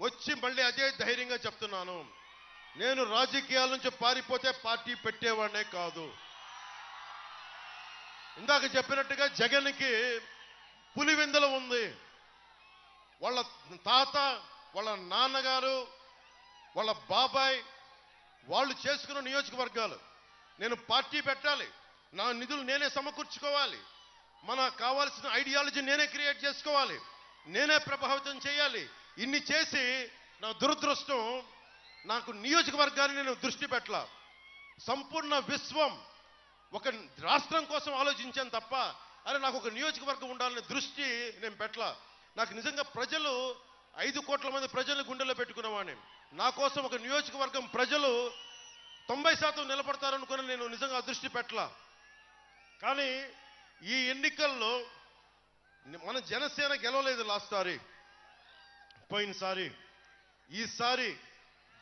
వచ్చి మళ్ళీ అదే ధైర్యంగా చెప్తున్నాను, నేను రాజకీయాల నుంచి పారిపోతే పార్టీ పెట్టేవాడినే కాదు. ఇందాక చెప్పినట్టుగా జగన్కి పులివెందుల ఉంది. వాళ్ళ తాత, వాళ్ళ నాన్నగారు, వాళ్ళ బాబాయ్ వాళ్ళు చేసుకున్న నియోజకవర్గాలు. నేను పార్టీ పెట్టాలి, నా నిధులు నేనే సమకూర్చుకోవాలి, మన కావాల్సిన ఐడియాలజీ నేనే క్రియేట్ చేసుకోవాలి, నేనే ప్రభావితం చేయాలి. ఇన్ని చేసి నా దురదృష్టం, నాకు నియోజకవర్గాన్ని నేను దృష్టి పెట్టాల. సంపూర్ణ విశ్వం ఒక రాష్ట్రం కోసం ఆలోచించాను తప్ప, అరే నాకు ఒక నియోజకవర్గం ఉండాలనే దృష్టి నేను పెట్టాల. నాకు నిజంగా ప్రజలు 5 కోట్ల మంది ప్రజలు గుండెల్లో పెట్టుకున్నవాడిని. నా కోసం ఒక నియోజకవర్గం ప్రజలు 90% నిలబడతారనుకుని నేను నిజంగా దృష్టి పెట్టాల. కానీ ఈ ఎన్నికల్లో మన జనసేన గెలవలేదు లాస్ట్ సారి, పోయినసారి. ఈసారి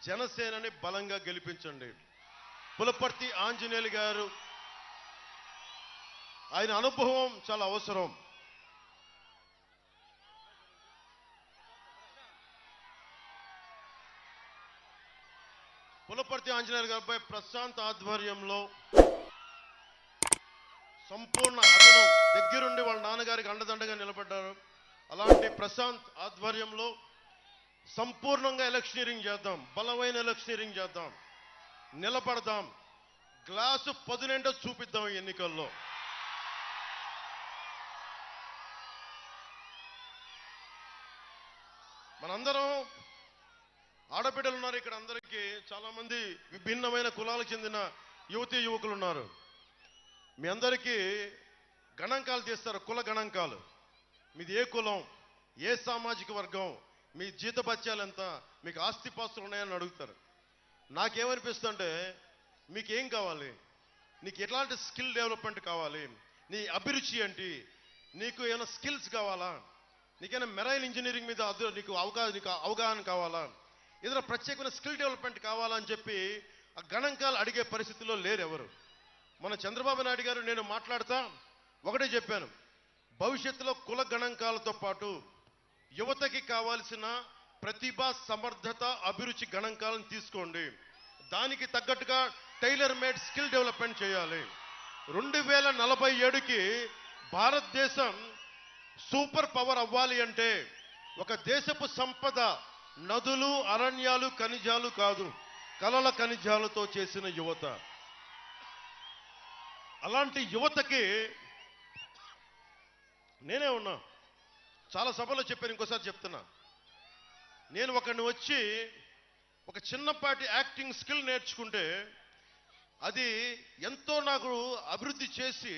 జనసేనని బలంగా గెలిపించండి. పులపర్తి ఆంజనేయులు గారు, ఆయన అనుభవం చాలా అవసరం. పులపర్తి ఆంజనేయులు గారిపై ప్రశాంత్ ఆధ్వర్యంలో సంపూర్ణ, అతను దగ్గరుండి వాళ్ళ నాన్నగారికి అండదండగా నిలబడ్డారు. అలాంటి ప్రశాంత్ ఆధ్వర్యంలో సంపూర్ణంగా ఎలక్షనీరింగ్ చేద్దాం, బలమైన ఎలక్షనీరింగ్ చేద్దాం, నిలబడదాం, గ్లాసు పదునేంటో చూపిద్దాం ఈ ఎన్నికల్లో. మనందరం ఆడబిడ్డలు ఉన్నారు ఇక్కడ, అందరికీ చాలా మంది విభిన్నమైన కులాలకు చెందిన యువతీ యువకులు ఉన్నారు. మీ అందరికీ గణాంకాలు తీస్తారు, కుల గణాంకాలు. మీది ఏ కులం, ఏ సామాజిక వర్గం, మీ జీతభత్యాలు ఎంత, మీకు ఆస్తిపాస్తులు ఉన్నాయని అడుగుతారు. నాకేమనిపిస్తుంటే, మీకేం కావాలి, నీకు ఎట్లాంటి స్కిల్ డెవలప్మెంట్ కావాలి, నీ అభిరుచి ఏంటి, నీకు ఏమైనా స్కిల్స్ కావాలా, నీకైనా మెరైన్ ఇంజనీరింగ్ మీద నీకు అవగాహన కావాలా, ఏదైనా ప్రత్యేకమైన స్కిల్ డెవలప్మెంట్ కావాలా అని చెప్పి ఆ గణాంకాలు అడిగే పరిస్థితిలో లేరు ఎవరు. మన చంద్రబాబు నాయుడు గారు నేను మాట్లాడుతా ఒకటే చెప్పాను, భవిష్యత్తులో కుల గణాంకాలతో పాటు యువతకి కావాల్సిన ప్రతిభ, సమర్థత, అభిరుచి గణాంకాలను తీసుకోండి, దానికి తగ్గట్టుగా టైలర్ మేడ్ స్కిల్ డెవలప్మెంట్ చేయాలి. 2047కి భారతదేశం సూపర్ పవర్ అవ్వాలి అంటే ఒక దేశపు సంపద నదులు, అరణ్యాలు, ఖనిజాలు కాదు, కలల ఖనిజాలతో చేసిన యువత. అలాంటి యువతకి నేనే ఉన్నా, చాలా సభలో చెప్పాను, ఇంకోసారి చెప్తున్నా. నేను ఒకరిని వచ్చి ఒక చిన్నపాటి యాక్టింగ్ స్కిల్ నేర్చుకుంటే అది ఎంతో నాకు అభివృద్ధి చేసి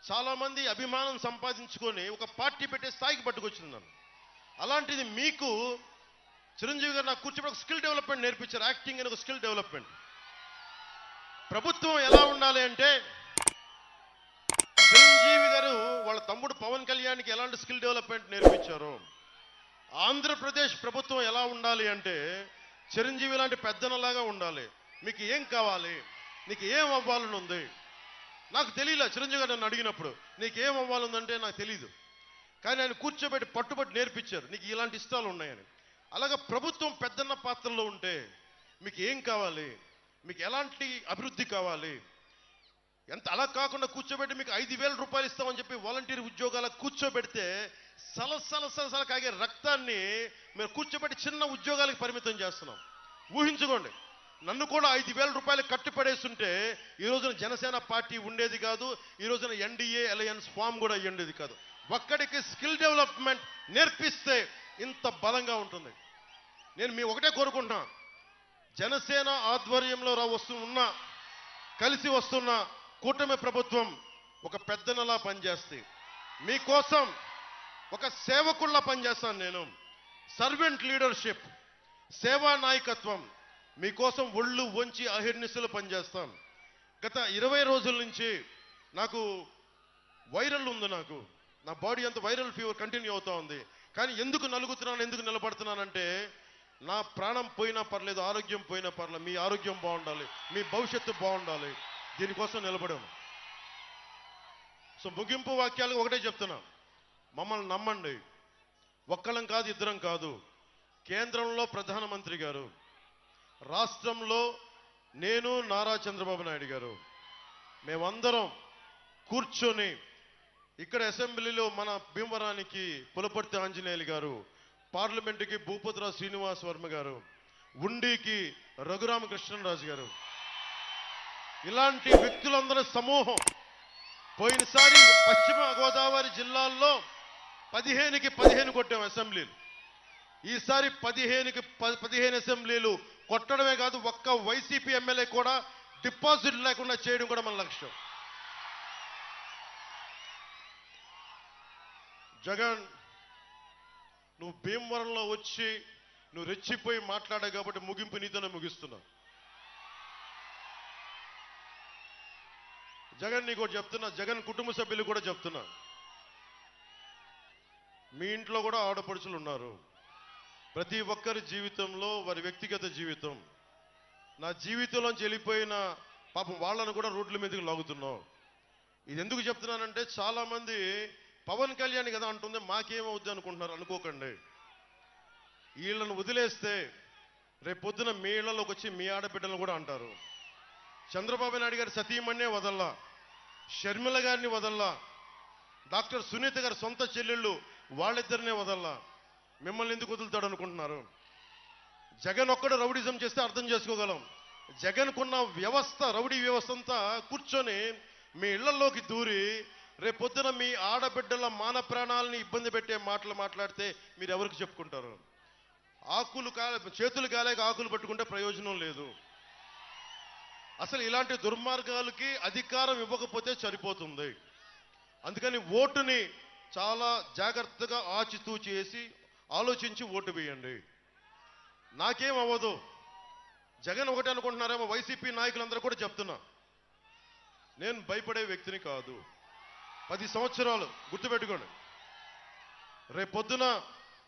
చాలామంది అభిమానం సంపాదించుకొని ఒక పార్టీ పెట్టే స్థాయికి పట్టుకొచ్చింది నన్ను. అలాంటిది మీకు చిరంజీవి గారు నాకు కూర్చోబెట్టి ఒక స్కిల్ డెవలప్మెంట్ నేర్పించారు, యాక్టింగ్ అనే ఒక స్కిల్ డెవలప్మెంట్. ప్రభుత్వం ఎలా ఉండాలి అంటే, చిరంజీవి గారు వాళ్ళ తమ్ముడు పవన్ కళ్యాణ్కి ఎలాంటి స్కిల్ డెవలప్మెంట్ నేర్పించారు, ఆంధ్రప్రదేశ్ ప్రభుత్వం ఎలా ఉండాలి అంటే చిరంజీవి లాంటి పెద్దనలాగా ఉండాలి. మీకు ఏం కావాలి, నీకు ఏం అవ్వాలని ఉంది, నాకు తెలియలే. చిరంజీవి గారు నన్ను అడిగినప్పుడు నీకేం అవ్వాలందంటే నాకు తెలియదు, కానీ ఆయన కూర్చోబెట్టి పట్టుబట్టి నేర్పించారు, నీకు ఇలాంటి ఇష్టాలు ఉన్నాయని. అలాగా ప్రభుత్వం పెద్దన్న పాత్రలో ఉంటే మీకు ఏం కావాలి, మీకు ఎలాంటి అభివృద్ధి కావాలి, ఎంత అలా కాకుండా కూర్చోబెట్టి మీకు 5,000 రూపాయలు ఇస్తామని చెప్పి వాలంటీర్ ఉద్యోగాలకు కూర్చోబెడితే సలసల కాగే రక్తాన్ని మీరు కూర్చోబెట్టి చిన్న ఉద్యోగాలకు పరిమితం చేస్తున్నాం. ఊహించుకోండి, నన్ను కూడా 5,000 రూపాయలు కట్టుపడేస్తుంటే ఈ రోజున జనసేన పార్టీ ఉండేది కాదు, ఈ రోజున ఎన్డీఏ అలయన్స్ ఫామ్ కూడా అయ్యేది కాదు. ఒక్కడికి స్కిల్ డెవలప్మెంట్ నేర్పిస్తే ఇంత బలంగా ఉంటుంది. నేను మీ ఒకటే కోరుకుంటున్నా, జనసేన ఆధ్వర్యంలో కలిసి వస్తున్న కూటమి ప్రభుత్వం ఒక పెద్దనలా పనిచేస్తే మీకోసం ఒక సేవకుల్లా పనిచేస్తాను. నేను సర్వెంట్ లీడర్షిప్, సేవా నాయకత్వం మీకోసం ఒళ్ళు వంచి అహిర్నిశలు పనిచేస్తాం. గత 20 రోజుల నుంచి నాకు వైరల్ ఉంది, నా బాడీ అంతా వైరల్ ఫీవర్ కంటిన్యూ అవుతా ఉంది. కానీ ఎందుకు నలుగుతున్నాను, ఎందుకు నిలబడుతున్నానంటే నా ప్రాణం పోయినా పర్లేదు, ఆరోగ్యం పోయినా పర్లేదు, మీ ఆరోగ్యం బాగుండాలి, మీ భవిష్యత్తు బాగుండాలి, దీనికోసం నిలబడాను. సో ముగింపు వాక్యాలు ఒకటే చెప్తున్నా, మమ్మల్ని నమ్మండి. ఒక్కళ్ళం కాదు, ఇద్దరం కాదు. కేంద్రంలో ప్రధానమంత్రి గారు, రాష్ట్రంలో నేను, నారా చంద్రబాబు నాయుడు గారు, మేమందరం కూర్చొని ఇక్కడ అసెంబ్లీలో మన భీమవరానికి పులపర్తి ఆంజనేయులు గారు, పార్లమెంటుకి భూపతిరావు శ్రీనివాస్ వర్మ గారు, ఉండికి రఘురామకృష్ణరాజు గారు, ఇలాంటి వ్యక్తులందరి సమూహం పోయినసారి పశ్చిమ గోదావరి జిల్లాల్లో 15కి 15 కొట్టాం అసెంబ్లీలు. ఈసారి 15కి 15 అసెంబ్లీలు కొట్టడమే కాదు, ఒక్క వైసీపీ ఎమ్మెల్యే కూడా డిపాజిట్ లేకుండా చేయడం కూడా మన లక్ష్యం. జగన్, నువ్వు భీమవరంలో వచ్చి నువ్వు రెచ్చిపోయి మాట్లాడావు కాబట్టి ముగింపు నీతోనే ముగిస్తున్నా. జగన్ నీకు చెప్తున్నా, జగన్ కుటుంబ సభ్యులు కూడా చెప్తున్నా, మీ ఇంట్లో కూడా ఆడపడుచులు ఉన్నారు. ప్రతి ఒక్కరి జీవితంలో వారి వ్యక్తిగత జీవితం, నా జీవితంలోంచి వెళ్ళిపోయిన పాపం వాళ్ళను కూడా రోడ్ల మీదకి లాగుతున్నావు. ఇది ఎందుకు చెప్తున్నానంటే చాలా మంది పవన్ కళ్యాణ్ కదా అంటుంది, మాకేమవుద్ది అనుకుంటున్నారు. అనుకోకండి. వీళ్ళను వదిలేస్తే రేపు పొద్దున మీ ఇళ్లలోకి వచ్చి మీ ఆడబిడ్డలను కూడా అంటారు. చంద్రబాబు నాయుడు గారి సతీమణ్ణే వదల్లా, షర్మిల గారిని వదల్లా, డాక్టర్ సునీత గారి సొంత చెల్లెళ్ళు వాళ్ళిద్దరినే వదల్లా. మిమ్మల్ని ఎందుకు వదులుతాడు అనుకుంటున్నారు? జగన్ ఒక్కడు రౌడీజం చేస్తే అర్థం చేసుకోగలం. జగన్కున్న వ్యవస్థ, రౌడీ వ్యవస్థ అంతా కూర్చొని మీ ఇళ్లలోకి దూరి రేపొద్దున మీ ఆడబిడ్డల మాన ప్రాణాలని ఇబ్బంది పెట్టే మాటలు మాట్లాడితే మీరు ఎవరికి చెప్పుకుంటారు? చేతులు కాలేక ఆకులు పట్టుకుంటే ప్రయోజనం లేదు. అసలు ఇలాంటి దుర్మార్గాలకి అధికారం ఇవ్వకపోతే సరిపోతుంది. అందుకని ఓటుని చాలా జాగ్రత్తగా ఆచితూచి చేసి ఆలోచించి ఓటు వేయండి. నాకేం అవ్వదు. జగన్ ఒకటే అనుకుంటున్నారేమో, వైసీపీ నాయకులందరూ కూడా చెప్తున్నా, నేను భయపడే వ్యక్తిని కాదు. 10 సంవత్సరాలు గుర్తుపెట్టుకోండి. రేపొద్దున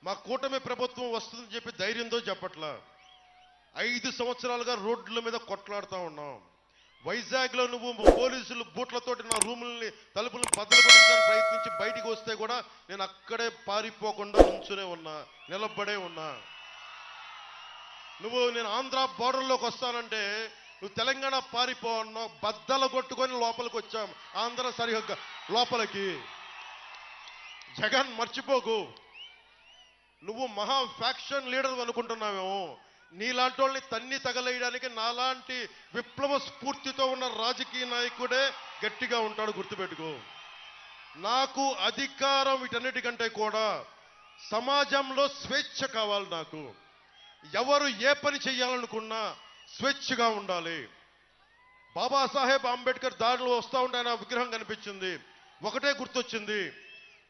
మా కూటమి ప్రభుత్వం వస్తుందని చెప్పి ధైర్యంతో చెప్పట్లా. 5 సంవత్సరాలుగా రోడ్ల మీద కొట్లాడుతూ ఉన్నాం. వైజాగ్లో నువ్వు పోలీసులు బూట్లతోటి నా రూముల్ని తలుపులను బద్దలు కొట్టడానికి ప్రయత్నించి బయటికి వస్తే కూడా నేను అక్కడే పారిపోకుండా నుంచునే ఉన్నా, నిలబడే ఉన్నా. నేను ఆంధ్ర బార్డర్లోకి వస్తానంటే నువ్వు తెలంగాణ పారిపో అన్నావు, బద్దలు కొట్టుకొని లోపలికి వచ్చాం ఆంధ్ర సరిహద్దు లోపలికి. జగన్ మర్చిపోకు, నువ్వు మహా ఫ్యాక్షన్ లీడర్ అనుకుంటున్నావేమో. నీలాంటి వాళ్ళని తన్ని తగలేయడానికి నాలాంటి విప్లవ స్ఫూర్తితో ఉన్న రాజకీయ నాయకుడే గట్టిగా ఉంటాడు, గుర్తుపెట్టుకో. నాకు అధికారం వీటన్నిటికంటే కూడా సమాజంలో స్వేచ్ఛ కావాలి. నాకు ఎవరు ఏ పని చేయాలనుకున్నా స్వేచ్ఛగా ఉండాలి. బాబాసాహెబ్ అంబేద్కర్ దారిలో వస్తూ ఉంటే ఆయన విగ్రహం కనిపించింది, ఒకటే గుర్తొచ్చింది,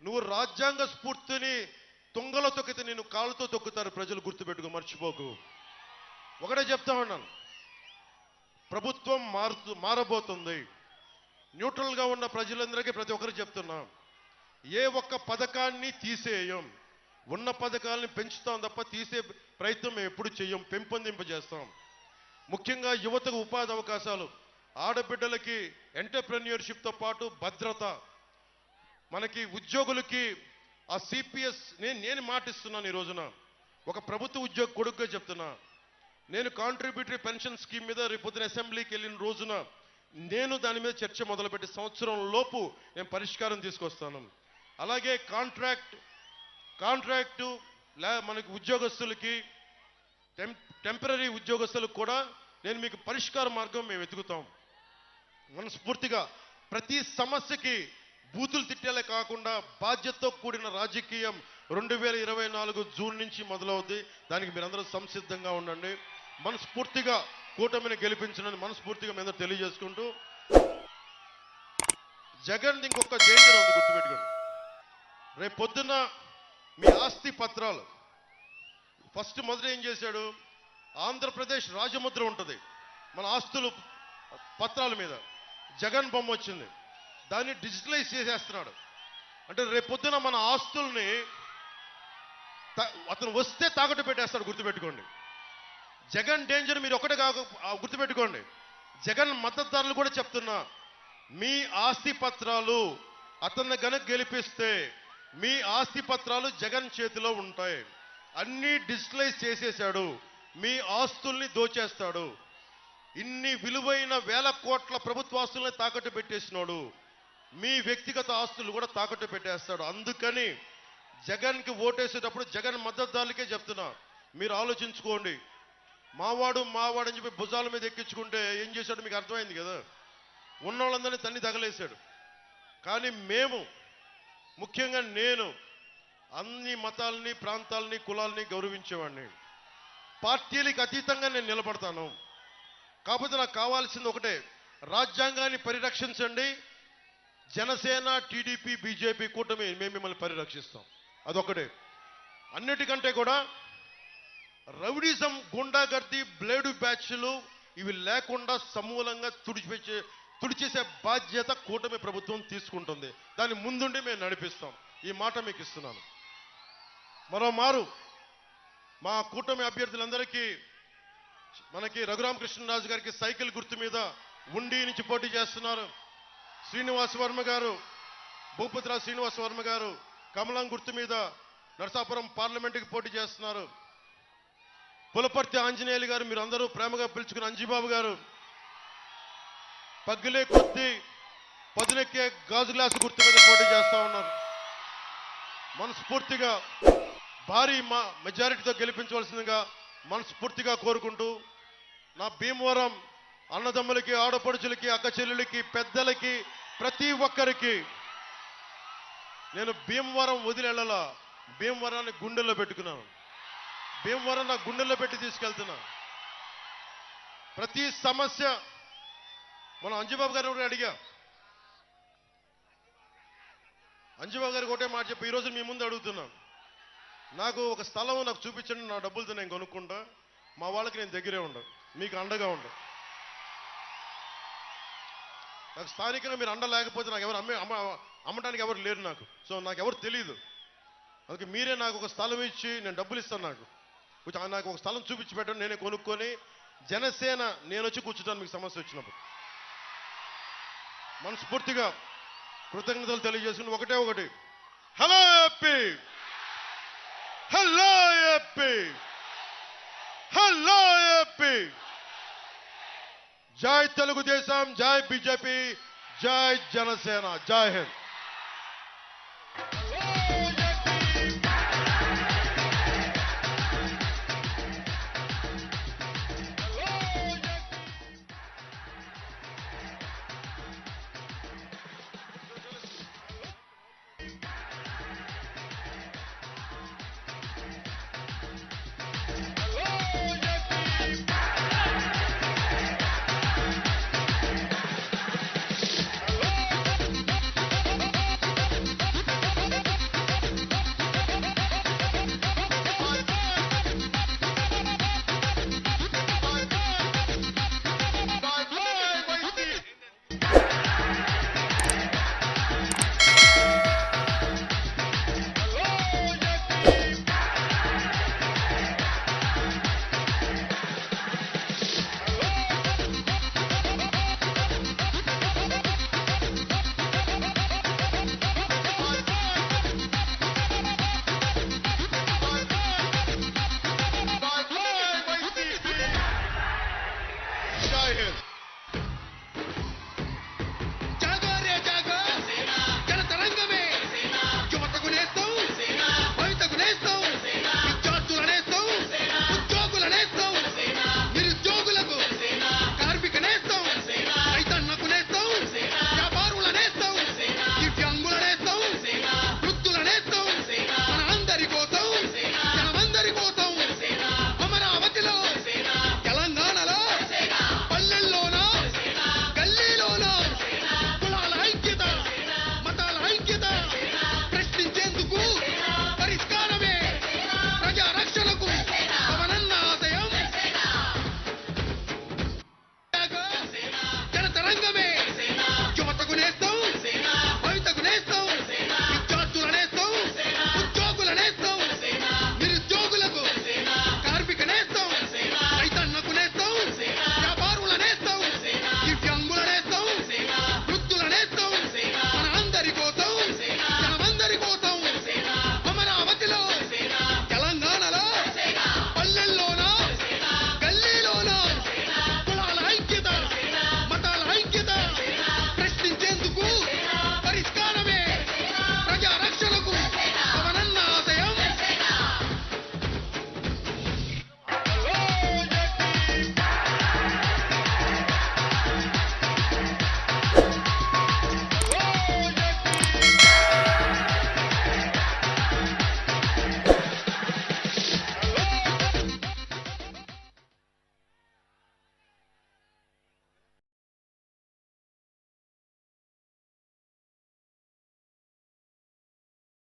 నువ్వు రాజ్యాంగ స్ఫూర్తిని తుంగలో తొక్కితే నేను కాళ్ళతో తొక్కుతారు ప్రజలు, గుర్తుపెట్టుకో, మర్చిపోకు. ఒకటే చెప్తా ఉన్నాను, ప్రభుత్వం మారబోతుంది. న్యూట్రల్గా ఉన్న ప్రజలందరికీ ప్రతి ఒక్కరు చెప్తున్నా, ఏ ఒక్క పథకాన్ని తీసేయం, ఉన్న పథకాలని పెంచుతాం తప్ప తీసే ప్రయత్నం మేము ఎప్పుడు చెయ్యం, పెంపొందింపజేస్తాం. ముఖ్యంగా యువతకు ఉపాధి అవకాశాలు, ఆడబిడ్డలకి ఎంటర్ప్రెన్యూర్షిప్తో పాటు భద్రత, మనకి ఉద్యోగులకి ఆ సిపిఎస్ నేను మాటిస్తున్నాను. ఈ రోజున ఒక ప్రభుత్వ ఉద్యోగ కొడుకుగా చెప్తున్నా, నేను కాంట్రిబ్యూటరీ పెన్షన్ స్కీమ్ మీద రేపొద్దున అసెంబ్లీకి వెళ్ళిన రోజున నేను దాని మీద చర్చ మొదలుపెట్టి సంవత్సరం లోపు నేను పరిష్కారం తీసుకొస్తాను. అలాగే కాంట్రాక్టు మనకి ఉద్యోగస్తులకి, టెంపరీ ఉద్యోగస్తులకు కూడా నేను మీకు పరిష్కార మార్గం మేము వెతుకుతాం. మనస్ఫూర్తిగా ప్రతి సమస్యకి బూతులు తిట్టేలే కాకుండా బాధ్యతతో కూడిన రాజకీయం 2024 జూన్ నుంచి మొదలవుద్ది. దానికి మీరందరూ సంసిద్ధంగా ఉండండి. మనస్ఫూర్తిగా కూటమిని గెలిపించడానికి మనస్ఫూర్తిగా మీద తెలియజేసుకుంటూ, జగన్ ఇంకొక డేంజర్ ఉంది, గుర్తుపెట్టుకోండి. రేపు పొద్దున్న మీ ఆస్తి పత్రాలు మొదట ఏం చేశాడు, ఆంధ్రప్రదేశ్ రాజముద్ర ఉంటుంది మన ఆస్తులు పత్రాల మీద, జగన్ బొమ్మ వచ్చింది, దాన్ని డిజిటలైజ్ చేసేస్తున్నాడు. అంటే రేపొద్దున మన ఆస్తుల్ని అతను వస్తే తాకట్టు పెట్టేస్తాడు, గుర్తుపెట్టుకోండి. జగన్ డేంజర్ మీరు ఒకటే గుర్తుపెట్టుకోండి. జగన్ మద్దతుదారులు కూడా చెప్తున్నా, మీ ఆస్తి పత్రాలు అతన్ని గనక గెలిపిస్తే మీ ఆస్తి పత్రాలు జగన్ చేతిలో ఉంటాయి. అన్నీ డిజిటలైజ్ చేసేశాడు, మీ ఆస్తుల్ని దోచేస్తాడు. ఇన్ని విలువైన వేల కోట్ల ప్రభుత్వాస్తుల్ని తాకట్టు పెట్టేసినాడు, మీ వ్యక్తిగత ఆస్తులు కూడా తాకట్టు పెట్టేస్తాడు. అందుకని జగన్కి ఓటేసేటప్పుడు జగన్ మద్దతుదారులకే చెప్తున్నా, మీరు ఆలోచించుకోండి. మావాడు అని చెప్పి భుజాల మీద ఎక్కించుకుంటే ఏం చేశాడు మీకు అర్థమైంది కదా. ఉన్నోళ్ళందరినీ తన్ని తగలేశాడు. కానీ మేము, ముఖ్యంగా నేను, అన్ని మతాలని, ప్రాంతాలని, కులాలని గౌరవించేవాడిని. పార్టీలకు అతీతంగా నేను నిలబడతాను. కాకపోతే నాకు కావాల్సింది ఒకటే, రాజ్యాంగాన్ని పరిరక్షించండి. జనసేన, టీడీపీ, బీజేపీ కూటమి మేము మిమ్మల్ని పరిరక్షిస్తాం. అదొకటే. అన్నిటికంటే కూడా రౌడీజం, గుండాగర్ది, బ్లేడు బ్యాచ్లు ఇవి లేకుండా సమూలంగా తుడిచేసే బాధ్యత కూటమి ప్రభుత్వం తీసుకుంటుంది. దాని ముందుండి మేము నడిపిస్తాం. ఈ మాట మీకు ఇస్తున్నాను. మరోమారు మా కూటమి అభ్యర్థులందరికీ, మనకి రఘురామకృష్ణరాజు గారికి సైకిల్ గుర్తు మీద ఉండి నుంచి పోటీ చేస్తున్నారు. శ్రీనివాస్ వర్మ గారు, భూపతిరావు శ్రీనివాస్ వర్మ గారు కమలం గుర్తు మీద నరసాపురం పార్లమెంటుకి పోటీ చేస్తున్నారు. పులపర్తి ఆంజనేయులు గారు, మీరు అందరూ ప్రేమగా పిలుచుకున్న అంజిబాబు గారు పగ్గిలే కొద్ది పదునెక్కే గాజు గ్లాసు గుర్తు మీద పోటీ చేస్తా ఉన్నారు. మనస్ఫూర్తిగా భారీ మెజారిటీతో గెలిపించవలసిందిగా మనస్ఫూర్తిగా కోరుకుంటూ, నా భీమవరం అన్నదమ్ములకి, ఆడపడుచులకి, అక్క చెల్లెలకి, పెద్దలకి, ప్రతి ఒక్కరికి నేను భీమవరం వదిలేళ్ళలా భీమవరాన్ని గుండెల్లో పెట్టుకున్నాను. భీమవరం నా గుండెల్లో పెట్టి తీసుకెళ్తున్నా. ప్రతి సమస్య మనం అంజుబాబు గారిని కూడా అడిగా. అంజుబాబు గారికి ఒకటే మాట చెప్పి ఈరోజు మీ ముందు అడుగుతున్నాం. నాకు ఒక స్థలం నాకు చూపించండి, నా డబ్బులతో నేను కొనుక్కుంటా, మా వాళ్ళకి నేను దగ్గరే ఉండను, మీకు అండగా ఉండను. నాకు స్థానికంగా మీరు అండ లేకపోతే నాకు ఎవరు అమ్మటానికి ఎవరు లేరు నాకు. సో నాకు ఎవరు తెలియదు. అందుకే మీరే నాకు ఒక స్థలం ఇచ్చి నేను డబ్బులు ఇస్తాను. నాకు ఒక స్థలం చూపించి పెట్టండి, నేనే కొనుక్కొని జనసేన నేను వచ్చి కూర్చుంటాను మీకు సమస్య వచ్చినప్పుడు. మనస్ఫూర్తిగా కృతజ్ఞతలు తెలియజేసుకుని ఒకటే ఒకటి, hello AP, hello AP, hello AP, జై తెలుగుదేశం, జై బీజేపీ, జై జనసేన, జై హింద్.